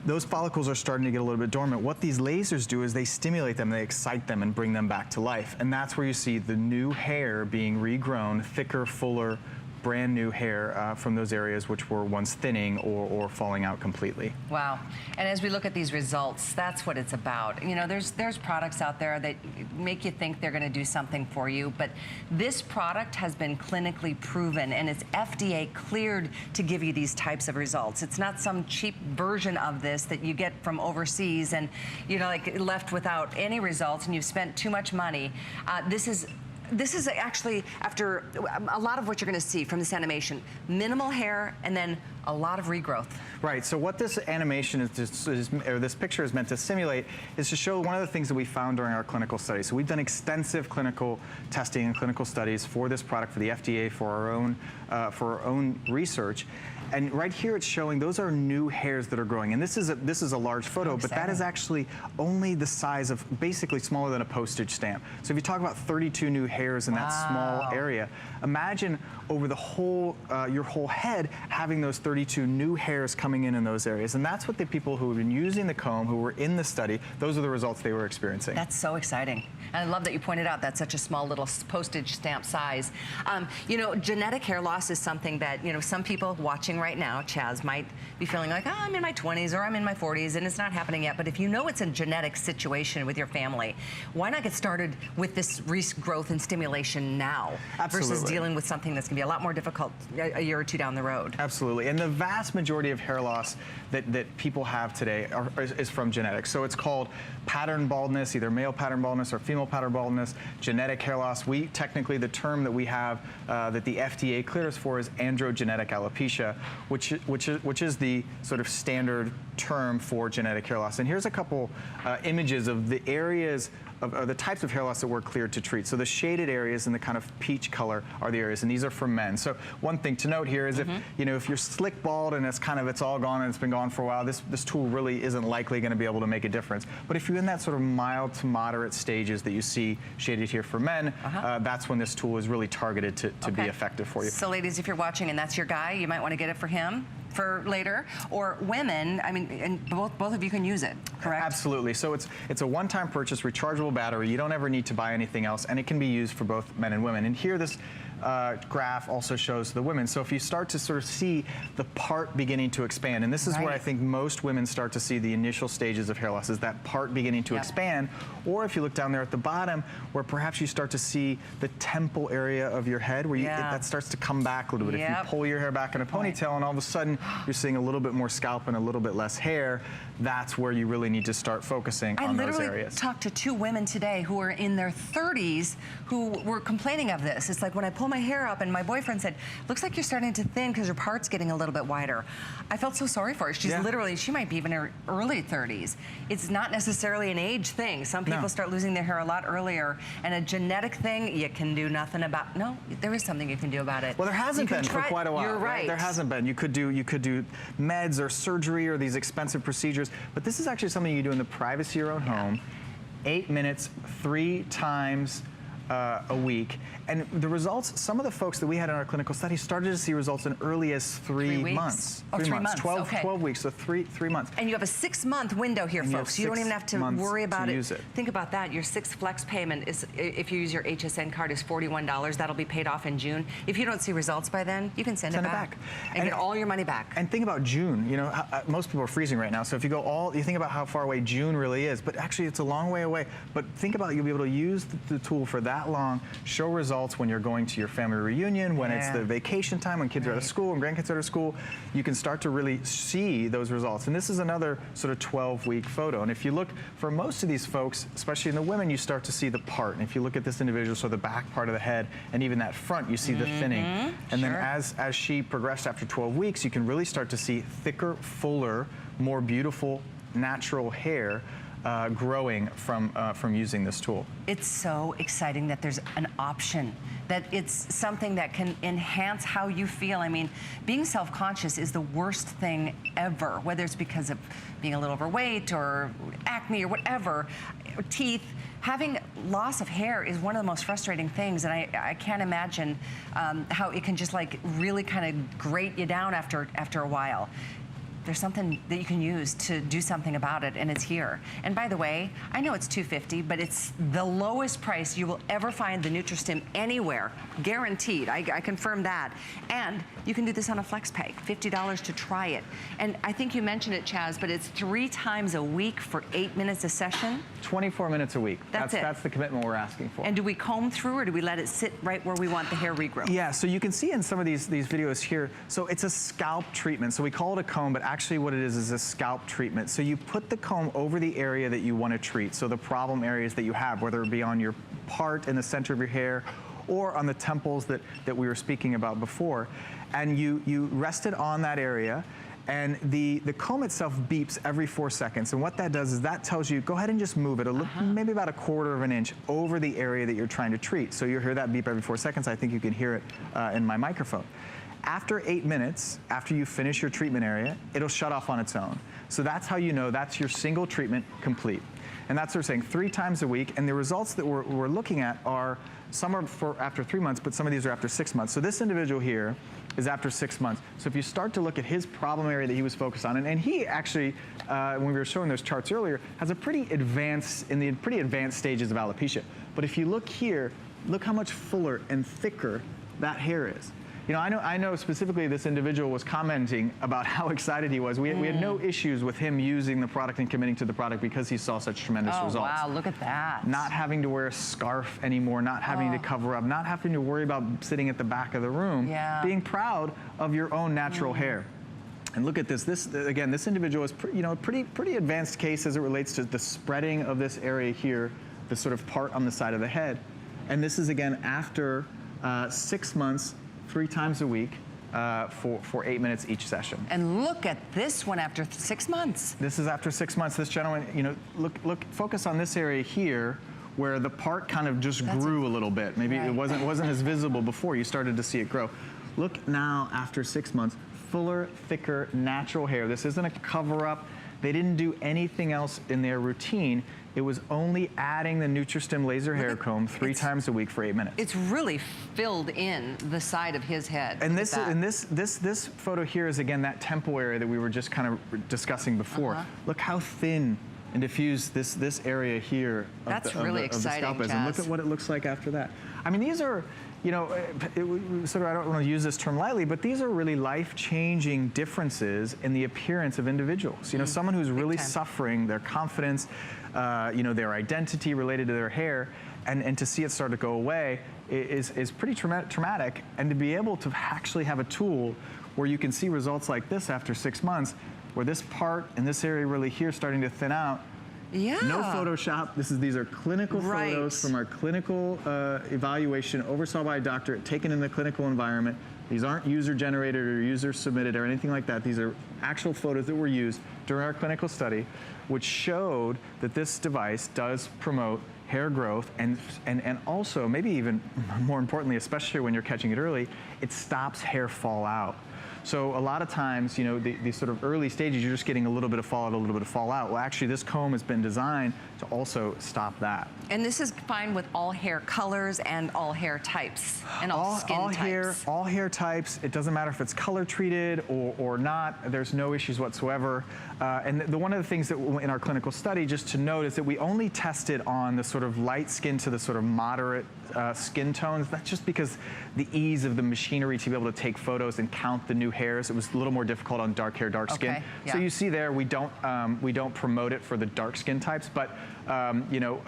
Speaker 10: Those follicles are starting to get a little bit dormant. What these lasers do is they stimulate them, they excite them and bring them back to life. And that's where you see the new hair being regrown, thicker, fuller, brand new hair from those areas which were once thinning or falling out completely.
Speaker 2: Wow. And as we look at these results, that's what it's about. You know, there's products out there that make you think they're going to do something for you, but this product has been clinically proven and it's FDA cleared to give you these types of results. It's not some cheap version of this that you get from overseas and, you know, like left without any results and you've spent too much money. This is actually, after a lot of what you're going to see from this animation, minimal hair and then a lot of regrowth.
Speaker 10: Right, so what this animation or this picture is meant to simulate is to show one of the things that we found during our clinical studies. So we've done extensive clinical testing and clinical studies for this product, for the FDA, for our own research. And right here it's showing those are new hairs that are growing. And this is a large photo, but that is actually only the size of basically smaller than a postage stamp. So if you talk about 32 new hairs in that small area, imagine over the whole, your whole head having those 32 32 new hairs coming in those areas. And that's what the people who have been using the comb, who were in the study, those are the results they were experiencing.
Speaker 2: That's so exciting. And I love that you pointed out that's such a small little postage stamp size. You know, genetic hair loss is something that, you know, some people watching right now, Chaz, might be feeling like, oh, I'm in my 20s or I'm in my 40s and it's not happening yet. But if you know it's a genetic situation with your family, why not get started with this regrowth and stimulation now versus dealing with something that's going to be a lot more difficult a year or two down the road?
Speaker 10: Absolutely. And the vast majority of hair loss that people have today is from genetics. So it's called pattern baldness, either male pattern baldness or female pattern baldness, genetic hair loss. We technically, the term that we have that the FDA cleared us for is androgenetic alopecia, which is the sort of standard term for genetic hair loss. And here's a couple images of the areas of the types of hair loss that we're cleared to treat. So the shaded areas in the kind of peach color are the areas, and these are for men. So one thing to note here is if you're slick bald and it's all gone and it's been gone for a while, this tool really isn't likely going to be able to make a difference. But if you're in that sort of mild to moderate stages that you see shaded here for men, that's when this tool is really targeted to be effective for you.
Speaker 2: So ladies, if you're watching and that's your guy, you might want to get it for him for later. Or women, I mean, and both of you can use it, correct?
Speaker 10: Absolutely. So it's a one-time purchase, rechargeable battery. You don't ever need to buy anything else, and it can be used for both men and women. And here this graph also shows the women. So if you start to sort of see the part beginning to expand, and this is where I think most women start to see the initial stages of hair loss, is that part beginning to expand. Or if you look down there at the bottom, where perhaps you start to see the temple area of your head, where that starts to come back a little bit. If you pull your hair back in a ponytail and all of a sudden you're seeing a little bit more scalp and a little bit less hair, that's where you really need to start focusing on those areas.
Speaker 2: I literally talked to 2 women today who are in their 30s who were complaining of this. It's like when I pull my hair up and my boyfriend said, looks like you're starting to thin because your part's getting a little bit wider. I felt so sorry for her. She's literally, she might be even in her early 30s. It's not necessarily an age thing. Some people start losing their hair a lot earlier, and a genetic thing you can do nothing about. No, there is something you can do about it.
Speaker 10: Well, there hasn't been for quite a while.
Speaker 2: You're right.
Speaker 10: There hasn't been. You could do meds or surgery or these expensive procedures, but this is actually something you do in the privacy of your own home, 8 minutes, 3 times a week. And the results, some of the folks that we had in our clinical study started to see results in early as 3 months.
Speaker 2: Oh, 3 months.
Speaker 10: 12 weeks, so three months.
Speaker 2: And you have a 6-month window here, folks. You don't even have to worry about it. Think about that. Your 6th flex payment is, if you use your HSN card, is $41. That'll be paid off in June. If you don't see results by then, you can send it back. And get all your money back.
Speaker 10: And think about June. You know, most people are freezing right now. So if you go you think about how far away June really is, but actually it's a long way away. But think about you'll be able to use the tool for that long, show results when you're going to your family reunion, when it's the vacation time, when kids are out of school and grandkids are out of school. You can start to really see those results. And this is another sort of 12-week photo. And if you look, for most of these folks, especially in the women, you start to see the part. And if you look at this individual, so the back part of the head and even that front, you see the thinning. And then as she progressed after 12 weeks, you can really start to see thicker, fuller, more beautiful, natural hair growing from using this tool.
Speaker 2: It's so exciting that there's an option, that it's something that can enhance how you feel. I mean, being self-conscious is the worst thing ever, whether it's because of being a little overweight or acne or whatever, or teeth. Having loss of hair is one of the most frustrating things, and I can't imagine how it can just like really kind of grate you down after a while. There's something that you can use to do something about it, and it's here. And by the way, I know it's $250, but it's the lowest price you will ever find the Nutristim anywhere, guaranteed. I confirm that. And you can do this on a flex pay, $50 to try it. And I think you mentioned it, Chaz, but it's 3 times a week for 8 minutes a session.
Speaker 10: 24 minutes a week.
Speaker 2: That's it.
Speaker 10: That's the commitment we're asking for.
Speaker 2: And do we comb through, or do we let it sit right where we want the hair regrowth?
Speaker 10: Yeah, so you can see in some of these videos here, so it's a scalp treatment. So we call it a comb, but actually what it is a scalp treatment. So you put the comb over the area that you want to treat, so the problem areas that you have, whether it be on your part in the center of your hair or on the temples that we were speaking about before. And you rest it on that area, and the comb itself beeps every 4 seconds. And what that does is that tells you, go ahead and just move it maybe about 1/4 of an inch over the area that you're trying to treat. So you'll hear that beep every 4 seconds. I think you can hear it in my microphone. After 8 minutes, after you finish your treatment area, it'll shut off on its own. So that's how you know that's your single treatment complete. And that's what we're saying, 3 times a week. And the results that we're looking at are, some are for after 3 months, but some of these are after 6 months. So this individual here, is after 6 months. So if you start to look at his problem area that he was focused on, and he actually, when we were showing those charts earlier, has a pretty advanced stages of alopecia. But if you look here, look how much fuller and thicker that hair is. You know, I know specifically this individual was commenting about how excited he was. We had no issues with him using the product and committing to the product because he saw such tremendous results.
Speaker 2: Wow, look at that.
Speaker 10: Not having to wear a scarf anymore, not having to cover up, not having to worry about sitting at the back of the room, being proud of your own natural hair. And look at this. Again, this individual is pretty advanced case as it relates to the spreading of this area here, the sort of part on the side of the head. And this is again after 6 months, 3 times a week for 8 minutes each session.
Speaker 2: And look at this one after 6 months.
Speaker 10: This is after 6 months. This gentleman, you know, focus on this area here where the part kind of just grew a little bit. Maybe it wasn't as visible before. You started to see it grow. Look now after 6 months, fuller, thicker, natural hair. This isn't a cover up. They didn't do anything else in their routine. It was only adding the Nutristim laser hair comb 3 times a week for 8 minutes.
Speaker 2: It's really filled in the side of his head.
Speaker 10: And this photo here is again that temple area that we were just kind of discussing before. Look how thin and diffuse this area here of the scalp is. And look at what it looks like after that. I mean, these are, you know, I don't want to use this term lightly, but these are really life-changing differences in the appearance of individuals. You know, someone who's really suffering their confidence, you know, their identity related to their hair, and to see it start to go away is pretty traumatic. And to be able to actually have a tool where you can see results like this after 6 months, where this part and this area really here starting to thin out.
Speaker 2: Yeah.
Speaker 10: No Photoshop. These are clinical photos from our clinical evaluation, oversaw by a doctor, taken in the clinical environment. These aren't user-generated or user-submitted or anything like that. These are actual photos that were used during our clinical study, which showed that this device does promote hair growth and also, maybe even more importantly, especially when you're catching it early, it stops hair fallout. So a lot of times, you know, these sort of early stages, you're just getting a little bit of fallout, a little bit of fallout. Well, actually, this comb has been designed to also stop that.
Speaker 2: And this is fine with all hair colors and all hair types and all skin types.
Speaker 10: All hair types. It doesn't matter if it's color treated or not. There's no issues whatsoever. And one of the things that in our clinical study, just to note, is that we only tested on the sort of light skin to the sort of moderate skin tones. That's just because the ease of the machinery to be able to take photos and count the new hairs. It was a little more difficult on dark hair, dark skin. So you see there, we don't promote it for the dark skin types, but you know,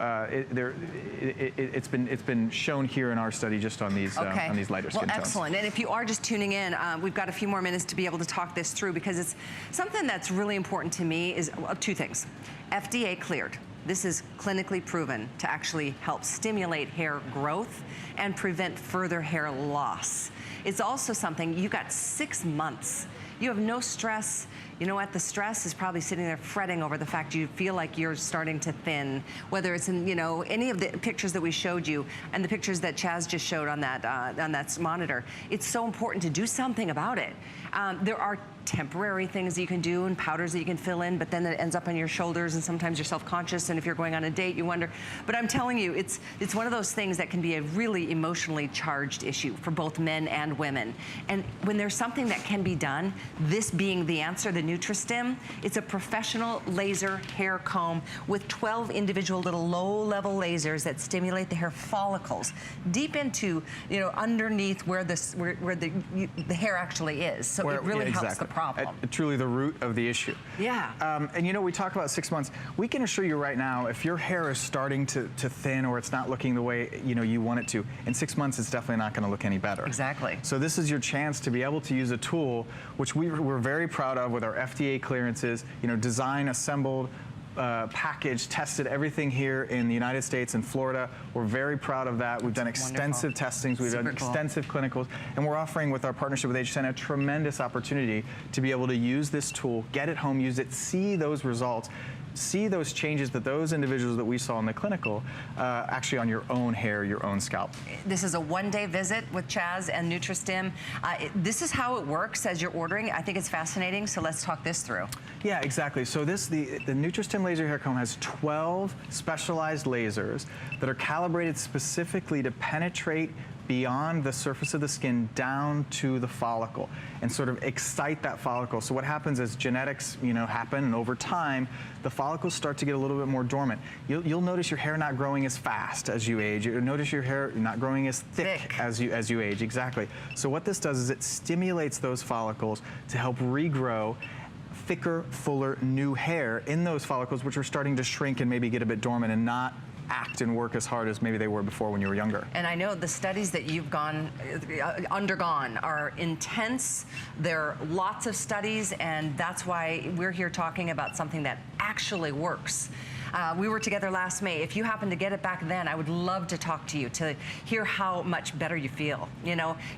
Speaker 10: it's been shown here in our study just on these lighter skin tones.
Speaker 2: Well, excellent. And if you are just tuning in, we've got a few more minutes to be able to talk this through, because it's something that's really important to me is 2 things. FDA cleared. This is clinically proven to actually help stimulate hair growth and prevent further hair loss. It's also something, you got 6 months. You have no stress. You know what? The stress is probably sitting there fretting over the fact you feel like you're starting to thin, whether it's in, you know, any of the pictures that we showed you and the pictures that Chaz just showed on that monitor. It's so important to do something about it. There are temporary things that you can do and powders that you can fill in, but then it ends up on your shoulders, and sometimes you're self-conscious, and if you're going on a date, you wonder. But I'm telling you, it's one of those things that can be a really emotionally charged issue for both men and women. And when there's something that can be done, this being the answer, the Nutristim, it's a professional laser hair comb with 12 individual little low-level lasers that stimulate the hair follicles deep into, you know, underneath where the hair actually is. So it really helps the problem.
Speaker 10: Truly the root of the issue.
Speaker 2: Yeah.
Speaker 10: And you know, we talk about 6 months. We can assure you right now, if your hair is starting to thin or it's not looking the way, you know, you want it to, in 6 months it's definitely not going to look any better.
Speaker 2: Exactly.
Speaker 10: So this is your chance to be able to use a tool, which we're very proud of with our FDA clearances, you know, design, assembled, packaged, tested everything here in the United States and Florida. We're very proud of that. We've done extensive testings, we've done extensive clinicals, and we're offering with our partnership with HSN a tremendous opportunity to be able to use this tool, get it home, use it, see those results, see those changes that those individuals that we saw in the clinical actually on your own hair, your own scalp.
Speaker 2: This is a one-day visit with Chaz and Nutristim. This is how it works as you're ordering. I think it's fascinating, so let's talk this through.
Speaker 10: Yeah, exactly. So the Nutristim laser hair comb has 12 specialized lasers that are calibrated specifically to penetrate beyond the surface of the skin down to the follicle and sort of excite that follicle. So what happens is genetics, happen, and over time, the follicles start to get a little bit more dormant. You'll notice your hair not growing as fast as you age. You'll notice your hair not growing as thick as you age. Exactly. So what this does is it stimulates those follicles to help regrow thicker, fuller, new hair in those follicles, which are starting to shrink and maybe get a bit dormant and not act and work as hard as maybe they were before when you were younger.
Speaker 2: And I know the studies that you've undergone are intense. There are lots of studies, and that's why we're here talking about something that actually works. We were together last May. If you happened to get it back then, I would love to talk to you to hear how much better you feel.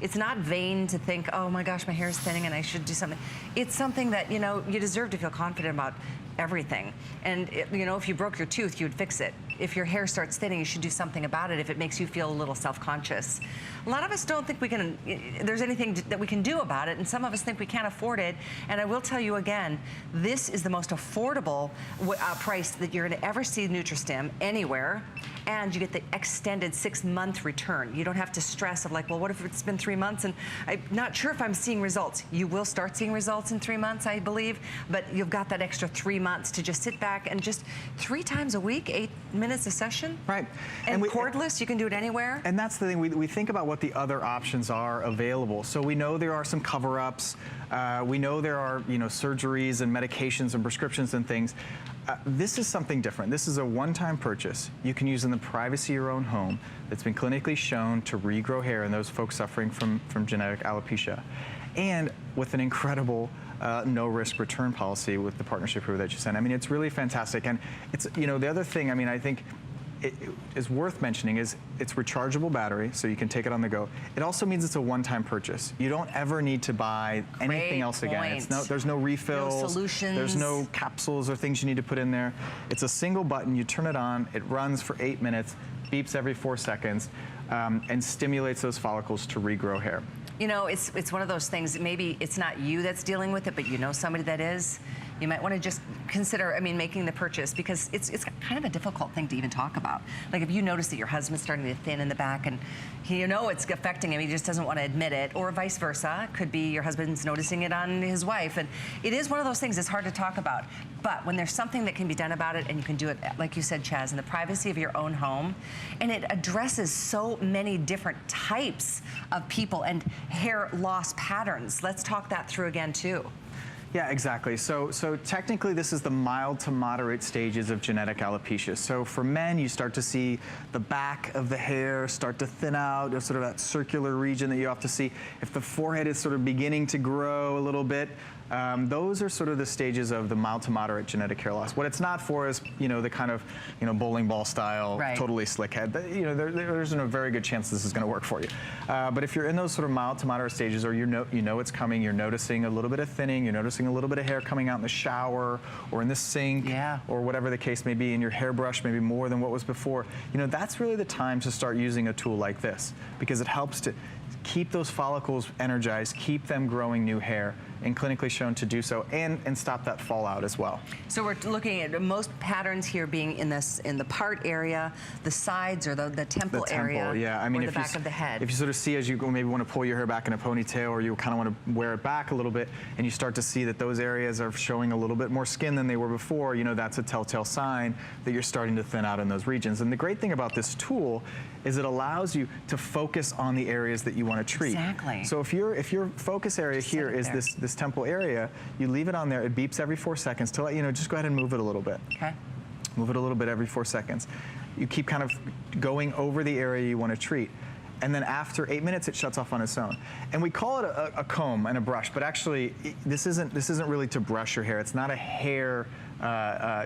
Speaker 2: It's not vain to think, oh my gosh, my hair is thinning and I should do something. It's something that, you deserve to feel confident about everything. And if you broke your tooth, you would fix it. If your hair starts thinning, you should do something about it if it makes you feel a little self-conscious. A lot of us don't think there's anything that we can do about it, and some of us think we can't afford it. And I will tell you again, this is the most affordable price that you're gonna ever see Nutristim anywhere, and you get the extended 6-month return. You don't have to stress of like, well, what if it's been 3 months and I'm not sure if I'm seeing results. You will start seeing results in 3 months, I believe, but you've got that extra 3 months to just sit back and just 3 times a week, 8 minutes a session.
Speaker 10: Right.
Speaker 2: And cordless, you can do it anywhere.
Speaker 10: And that's the thing, we think about what the other options are available. So we know there are some cover-ups. We know there are, surgeries and medications and prescriptions and things. This is something different. This is a one-time purchase you can use in the privacy of your own home that's been clinically shown to regrow hair in those folks suffering from genetic alopecia. And with an incredible no-risk return policy with the partnership here with HSN. I mean, it's really fantastic. And it's, the other thing, I think it is worth mentioning is it's rechargeable battery, so you can take it on the go. It also means it's a one-time purchase. You don't ever need to buy anything else again. There's no refills.
Speaker 2: No solutions.
Speaker 10: There's no capsules or things you need to put in there. It's a single button. You turn it on. It runs for 8 minutes, beeps every 4 seconds, and stimulates those follicles to regrow hair.
Speaker 2: It's one of those things, maybe it's not you that's dealing with it, but somebody that is. You might want to just consider, making the purchase, because it's kind of a difficult thing to even talk about. Like if you notice that your husband's starting to thin in the back and it's affecting him, he just doesn't want to admit it, or vice versa. Could be your husband's noticing it on his wife. And it is one of those things that's hard to talk about. But when there's something that can be done about it, and you can do it, like you said, Chaz, in the privacy of your own home, and it addresses so many different types of people and hair loss patterns. Let's talk that through again, too.
Speaker 10: Yeah, exactly. So technically this is the mild to moderate stages of genetic alopecia. So for men, you start to see the back of the hair start to thin out, sort of that circular region that you have to see. If the forehead is sort of beginning to grow a little bit, those are sort of the stages of the mild to moderate genetic hair loss. What it's not for is, the kind of, bowling ball style, totally slick head. There isn't a very good chance this is going to work for you. But if you're in those sort of mild to moderate stages, or you know it's coming, you're noticing a little bit of thinning, you're noticing a little bit of hair coming out in the shower or in the sink, or whatever the case may be, in your hairbrush, maybe more than what was before, that's really the time to start using a tool like this, because it helps to keep those follicles energized, keep them growing new hair, and clinically shown to do so, and stop that fallout as well.
Speaker 2: So we're looking at most patterns here being in the part area, the sides, or the temple area,
Speaker 10: yeah.
Speaker 2: or the back of the head.
Speaker 10: If you sort of see, as you maybe want to pull your hair back in a ponytail, or you kind of want to wear it back a little bit, and you start to see that those areas are showing a little bit more skin than they were before, that's a telltale sign that you're starting to thin out in those regions. And the great thing about this tool is it allows you to focus on the areas that you want to treat.
Speaker 2: Exactly.
Speaker 10: So if your focus area here is this temple area, you leave it on there, it beeps every 4 seconds to let you know, just go ahead and move it a little bit.
Speaker 2: Okay.
Speaker 10: Move it a little bit every 4 seconds. You keep kind of going over the area you want to treat. And then after 8 minutes, it shuts off on its own. And we call it a comb and a brush, but actually this isn't really to brush your hair. It's not a hair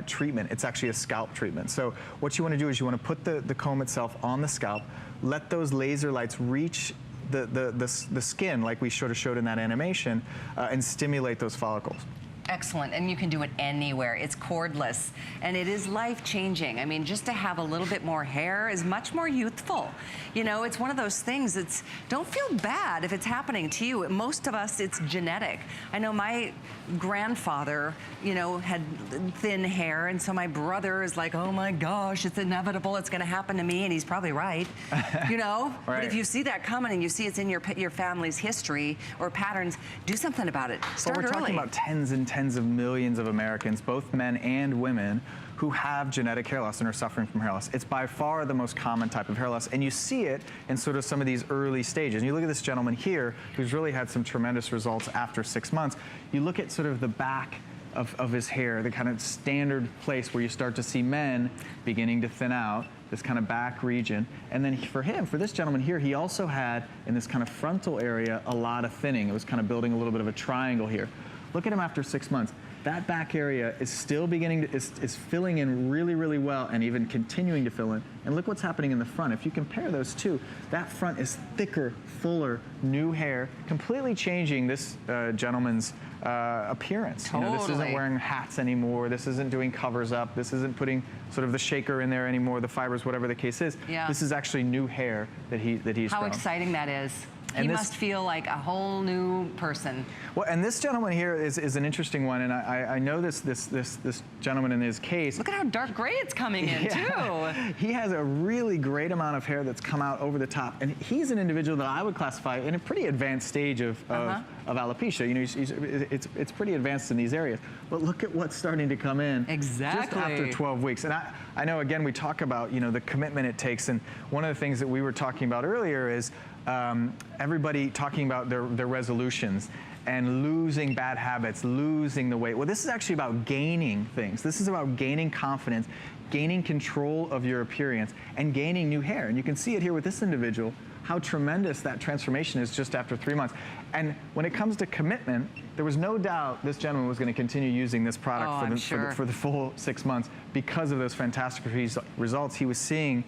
Speaker 10: treatment. It's actually a scalp treatment. So what you want to do is you want to put the comb itself on the scalp, let those laser lights reach the skin, like we sort of showed in that animation, and stimulate those follicles.
Speaker 2: Excellent, and you can do it anywhere. It's cordless, and it is life-changing. I mean, just to have a little bit more hair is much more youthful. You know, it's one of those things that's, don't feel bad if it's happening to you. Most of us, it's genetic. I know my grandfather, you know, had thin hair, and so my brother is like, oh my gosh, it's inevitable, it's gonna happen to me, and he's probably right, you know?
Speaker 10: Right.
Speaker 2: But if you see that coming and you see it's in your family's history or patterns, do something about it. Start
Speaker 10: But we're
Speaker 2: early.
Speaker 10: talking about tens and tens of millions of Americans, both men and women, who have genetic hair loss and are suffering from hair loss. It's by far the most common type of hair loss, and you see it in sort of some of these early stages. And you look at this gentleman here, who's really had some tremendous results after 6 months. You look at sort of the back of his hair, the kind of standard place where you start to see men beginning to thin out, this kind of back region. And then for him, for this gentleman here, he also had, in this kind of frontal area, a lot of thinning. It was kind of building a little bit of a triangle here. Look at him after 6 months. That back area is still beginning to, is filling in really, really well, and even continuing to fill in. And look what's happening in the front. If you compare those two, that front is thicker, fuller, new hair, completely changing this gentleman's appearance. You know, this isn't
Speaker 2: Totally.
Speaker 10: wearing hats anymore. This isn't doing covers up. This isn't putting sort of the shaker in there anymore, the fibers, whatever the case is.
Speaker 2: Yeah.
Speaker 10: This is actually new hair that he's
Speaker 2: How
Speaker 10: grown.
Speaker 2: exciting that is.
Speaker 10: And
Speaker 2: He
Speaker 10: this-
Speaker 2: must feel like a whole new person.
Speaker 10: Well, and this gentleman here is an interesting one, and I know this gentleman in his case.
Speaker 2: Look at how dark gray it's coming in, too.
Speaker 10: He has a really great amount of hair that's come out over the top, and he's an individual that I would classify in a pretty advanced stage of alopecia. You know, it's pretty advanced in these areas. But look at what's starting to come in just after
Speaker 2: Exactly.
Speaker 10: 12 weeks. And I know, again, we talk about, you know, the commitment it takes, and one of the things that we were talking about earlier is everybody talking about their resolutions and losing bad habits, losing the weight. Well, this is actually about gaining things. This is about gaining confidence, gaining control of your appearance, and gaining new hair. And you can see it here with this individual, how tremendous that transformation is just after 3 months. And when it comes to commitment, there was no doubt this gentleman was going to continue using this product
Speaker 2: Oh, I'm sure.
Speaker 10: for the full 6 months because of those fantastic results he was seeing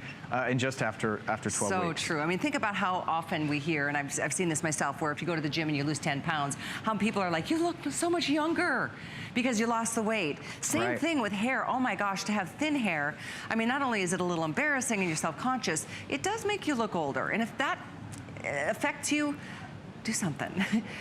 Speaker 10: in just after 12 weeks.
Speaker 2: So true. I mean, think about how often we hear, and I've seen this myself, where if you go to the gym and you lose 10 pounds, how people are like, you look so much younger because you lost the weight. Same
Speaker 10: Right.
Speaker 2: thing with hair. Oh my gosh, to have thin hair, I mean, not only is it a little embarrassing and you're self-conscious, it does make you look older. And if that affects you, do something.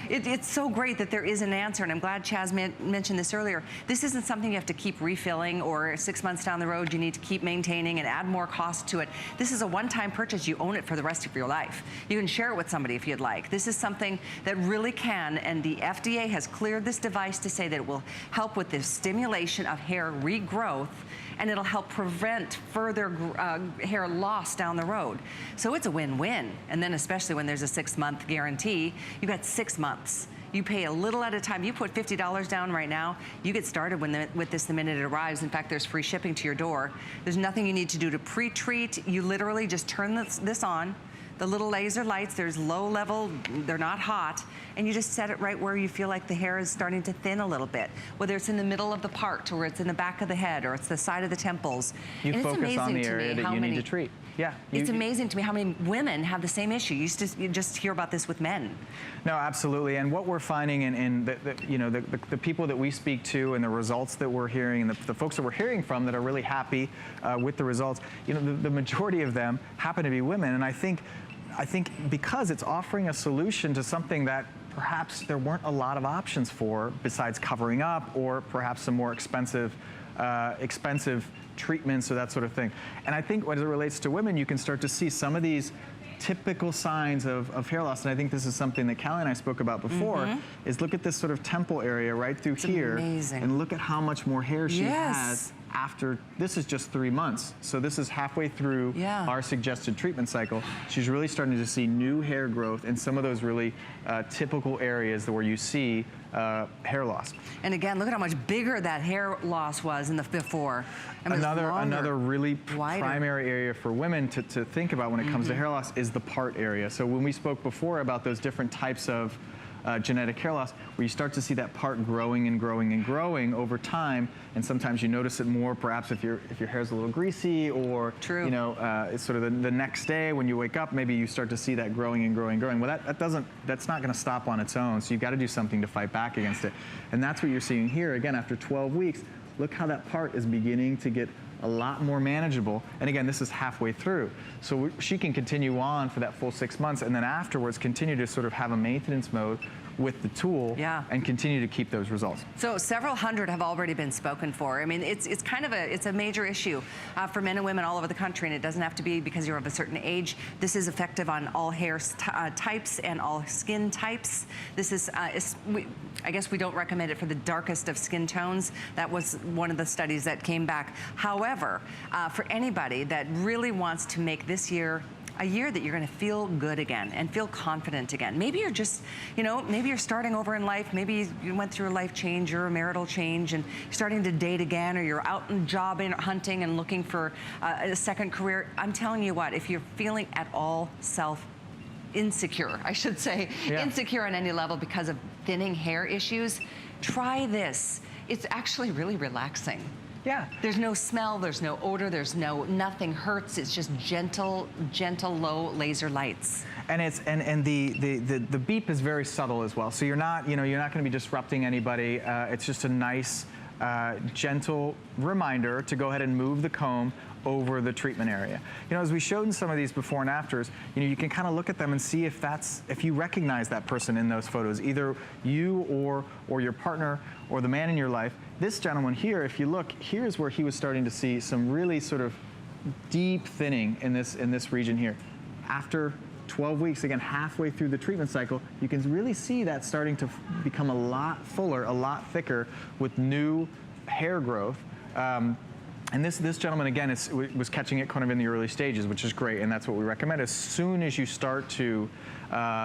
Speaker 2: It's so great that there is an answer, and I'm glad Chaz mentioned this earlier. This isn't something you have to keep refilling, or 6 months down the road you need to keep maintaining and add more cost to it. This is a one-time purchase. You own it for the rest of your life. You can share it with somebody if you'd like. This is something that really can, and the FDA has cleared this device to say that it will help with the stimulation of hair regrowth, and it'll help prevent further hair loss down the road. So it's a win-win. And then especially when there's a 6-month guarantee, you've got 6 months. You pay a little at a time. You put $50 down right now, you get started with this the minute it arrives. In fact, there's free shipping to your door. There's nothing you need to do to pre-treat. You literally just turn this on. The little laser lights, there's low level, they're not hot, and you just set it right where you feel like the hair is starting to thin a little bit, whether it's in the middle of the part, or it's in the back of the head, or it's the side of the temples.
Speaker 10: You
Speaker 2: And it's
Speaker 10: focus on
Speaker 2: amazing
Speaker 10: the
Speaker 2: to
Speaker 10: area
Speaker 2: me
Speaker 10: that
Speaker 2: how
Speaker 10: you need
Speaker 2: many-
Speaker 10: to treat. Yeah.
Speaker 2: It's amazing to me how many women have the same issue. You just hear about this with men.
Speaker 10: No, absolutely. And what we're finding in the people that we speak to and the results that we're hearing and the folks that we're hearing from that are really happy with the results, you know, the majority of them happen to be women. And I think because it's offering a solution to something that perhaps there weren't a lot of options for besides covering up, or perhaps some more expensive treatments or that sort of thing. And I think as it relates to women, you can start to see some of these typical signs of hair loss. And I think this is something that Callie and I spoke about before, is look at this sort of temple area right through here.
Speaker 2: Amazing.
Speaker 10: And look at how much more hair she
Speaker 2: Yes.
Speaker 10: has after, this is just 3 months. So this is halfway through our suggested treatment cycle. She's really starting to see new hair growth in some of those really typical areas where you see hair loss.
Speaker 2: And again, look at how much bigger that hair loss was in the before. I mean, it's longer,
Speaker 10: Another really
Speaker 2: wider.
Speaker 10: primary area for women to think about when it comes to hair loss is the part area. So when we spoke before about those different types of genetic hair loss, where you start to see that part growing and growing and growing over time, and sometimes you notice it more, perhaps if your hair's a little greasy, or
Speaker 2: True.
Speaker 10: you know, it's sort of the next day when you wake up, maybe you start to see that growing and growing and growing. Well, that's not going to stop on its own, so you've got to do something to fight back against it, and that's what you're seeing here. Again, after 12 weeks, look how that part is beginning to get a lot more manageable. And again, this is halfway through. So she can continue on for that full 6 months, and then afterwards continue to sort of have a maintenance mode with the tool,
Speaker 2: Yeah.
Speaker 10: and continue to keep those results.
Speaker 2: So several hundred have already been spoken for. I mean, it's kind of a major issue for men and women all over the country, and it doesn't have to be because you're of a certain age. This is effective on all hair types and all skin types. This is, I guess we don't recommend it for the darkest of skin tones. That was one of the studies that came back. However, for anybody that really wants to make this year a year that you're going to feel good again and feel confident again. Maybe you're just, you know, maybe you're starting over in life. Maybe you went through a life change or a marital change and you're starting to date again, or you're out and jobbing, hunting and looking for a second career. I'm telling you what, if you're feeling at all insecure, I should say, insecure on any level because of thinning hair issues, try this. It's actually really relaxing.
Speaker 10: Yeah.
Speaker 2: There's no smell, there's no odor, nothing hurts. It's just gentle, low laser lights.
Speaker 10: And the beep is very subtle as well. So you're not going to be disrupting anybody. It's just a nice, gentle reminder to go ahead and move the comb over the treatment area. You know, as we showed in some of these before and afters, you can kind of look at them and see if you recognize that person in those photos, either you or your partner or the man in your life. This gentleman here, if you look, here's where he was starting to see some really sort of deep thinning in this region here. After 12 weeks, again, halfway through the treatment cycle, you can really see that starting to become a lot fuller, a lot thicker with new hair growth. And this gentleman, again, was catching it kind of in the early stages, which is great, and that's what we recommend. As soon as you start to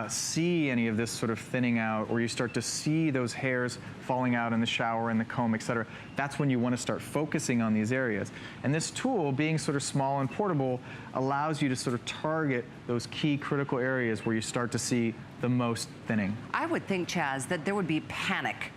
Speaker 10: see any of this sort of thinning out, or you start to see those hairs falling out in the shower, in the comb, et cetera, that's when you want to start focusing on these areas. And this tool, being sort of small and portable, allows you to sort of target those key critical areas where you start to see the most thinning.
Speaker 2: I would think, Chaz, that there would be panic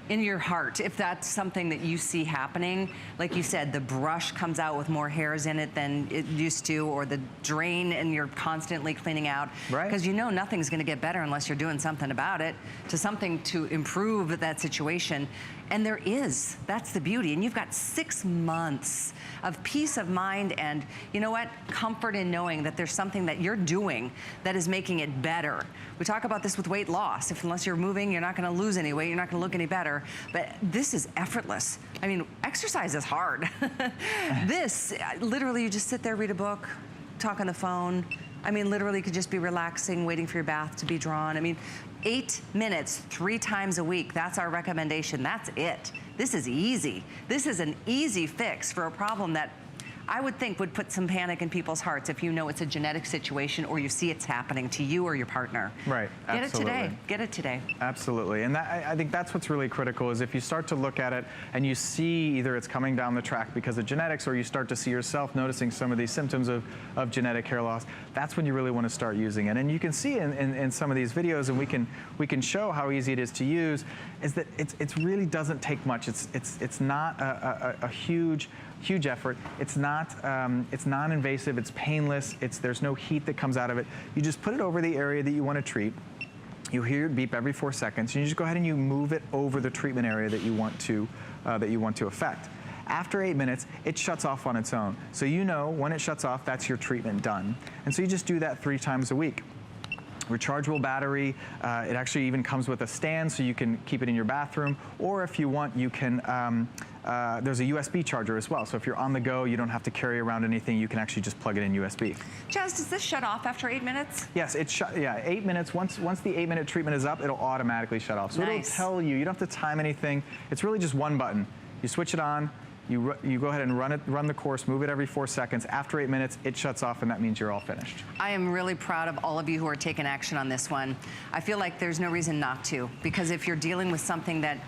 Speaker 2: in your heart if that's something that you see happening. Like you said, the brush comes out with more hairs in it than it used to, or the drain and you're constantly cleaning out.
Speaker 10: Right.
Speaker 2: Because you know nothing's going to get better unless you're doing something about it, something to improve that situation. And there is. That's the beauty. And you've got 6 months of peace of mind and, you know what, comfort in knowing that there's something that you're doing that is making it better. We talk about this with weight loss. Unless you're moving, you're not going to lose any weight, you're not going to look any better. But this is effortless. I mean, exercise is hard. This, literally, you just sit there, read a book, talk on the phone. I mean, literally, you could just be relaxing, waiting for your bath to be drawn. I mean, 8 minutes, 3 times a week. That's our recommendation. That's it. This is easy. This is an easy fix for a problem that I would think would put some panic in people's hearts if you know it's a genetic situation or you see it's happening to you or your partner.
Speaker 10: Right,
Speaker 2: Get
Speaker 10: absolutely.
Speaker 2: it today. Get it today.
Speaker 10: Absolutely, and I think that's what's really critical, is if you start to look at it and you see either it's coming down the track because of genetics, or you start to see yourself noticing some of these symptoms of genetic hair loss, that's when you really want to start using it. And you can see in some of these videos, and we can show how easy it is to use, is that it really doesn't take much. It's not a huge effort. It's non-invasive, it's painless, there's no heat that comes out of it. You just put it over the area that you want to treat. You hear it beep every 4 seconds, and you just go ahead and you move it over the treatment area that you want to affect. After 8 minutes, it shuts off on its own. So you know when it shuts off, that's your treatment done. And so you just do that 3 times a week. Rechargeable battery. It actually even comes with a stand, so you can keep it in your bathroom, or if you want, you can, there's a USB charger as well. So if you're on the go, you don't have to carry around anything, you can actually just plug it in USB.
Speaker 2: Chaz, does this shut off after 8 minutes?
Speaker 10: Yes, 8 minutes. Once the 8-minute treatment is up, it'll automatically shut off. So
Speaker 2: Nice.
Speaker 10: It'll tell you, you don't have to time anything. It's really just one button. You switch it on, you go ahead and run the course, move it every 4 seconds. After 8 minutes, it shuts off, and that means you're all finished.
Speaker 2: I am really proud of all of you who are taking action on this one. I feel like there's no reason not to, because if you're dealing with something that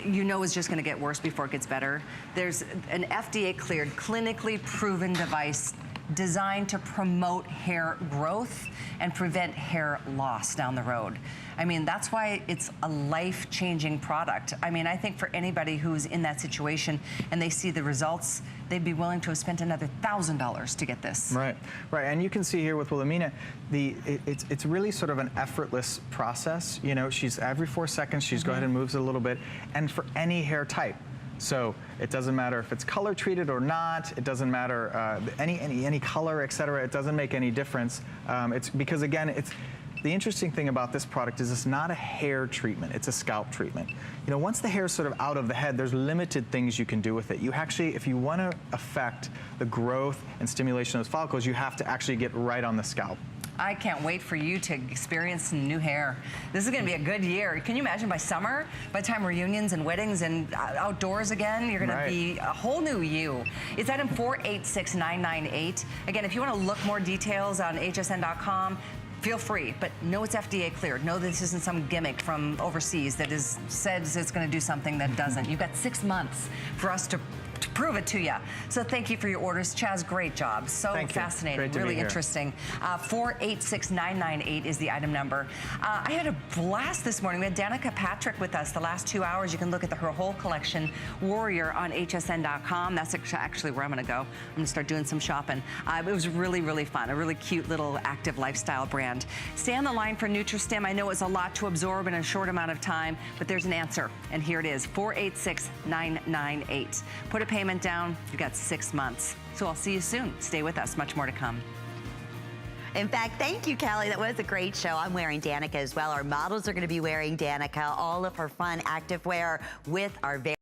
Speaker 2: you know is just going to get worse before it gets better, there's an FDA-cleared, clinically proven device designed to promote hair growth and prevent hair loss down the road. I mean, that's why it's a life-changing product. I mean, I think for anybody who's in that situation and they see the results, they'd be willing to have spent another $1,000 to get this.
Speaker 10: Right, right. And you can see here with Wilhelmina, it's really sort of an effortless process. You know, she's every 4 seconds, she's go ahead and moves it a little bit, and for any hair type. So it doesn't matter if it's color treated or not. It doesn't matter any color, et cetera. It doesn't make any difference. It's because again, the interesting thing about this product is it's not a hair treatment, it's a scalp treatment. You know, once the hair is sort of out of the head, there's limited things you can do with it. You actually, if you want to affect the growth and stimulation of those follicles, you have to actually get right on the scalp.
Speaker 2: I can't wait for you to experience some new hair. This is going to be a good year. Can you imagine by summer, by the time reunions and weddings and outdoors again, you're going to be a whole new you. It's item 486998. Again, if you want to look more details on hsn.com, feel free, but know it's FDA cleared. Know this isn't some gimmick from overseas that says it's going to do something that doesn't. You've got 6 months for us to prove it to you. So thank you for your orders. Chaz, great job. So fascinating, really interesting. 486998 is the item number. I had a blast this morning. We had Danica Patrick with us the last 2 hours. You can look at her whole collection, Warrior, on hsn.com. That's actually where I'm going to go. I'm going to start doing some shopping. It was really, really fun. A really cute little active lifestyle brand. Stay on the line for Nutristim. I know it's a lot to absorb in a short amount of time, but there's an answer, and here it is, 486998. Put a payment down, you got 6 months. So I'll see you soon. Stay with us, much more to come.
Speaker 11: In fact, thank you, Kelly. That was a great show. I'm wearing Danica as well. Our models are going to be wearing Danica, all of her fun activewear with our very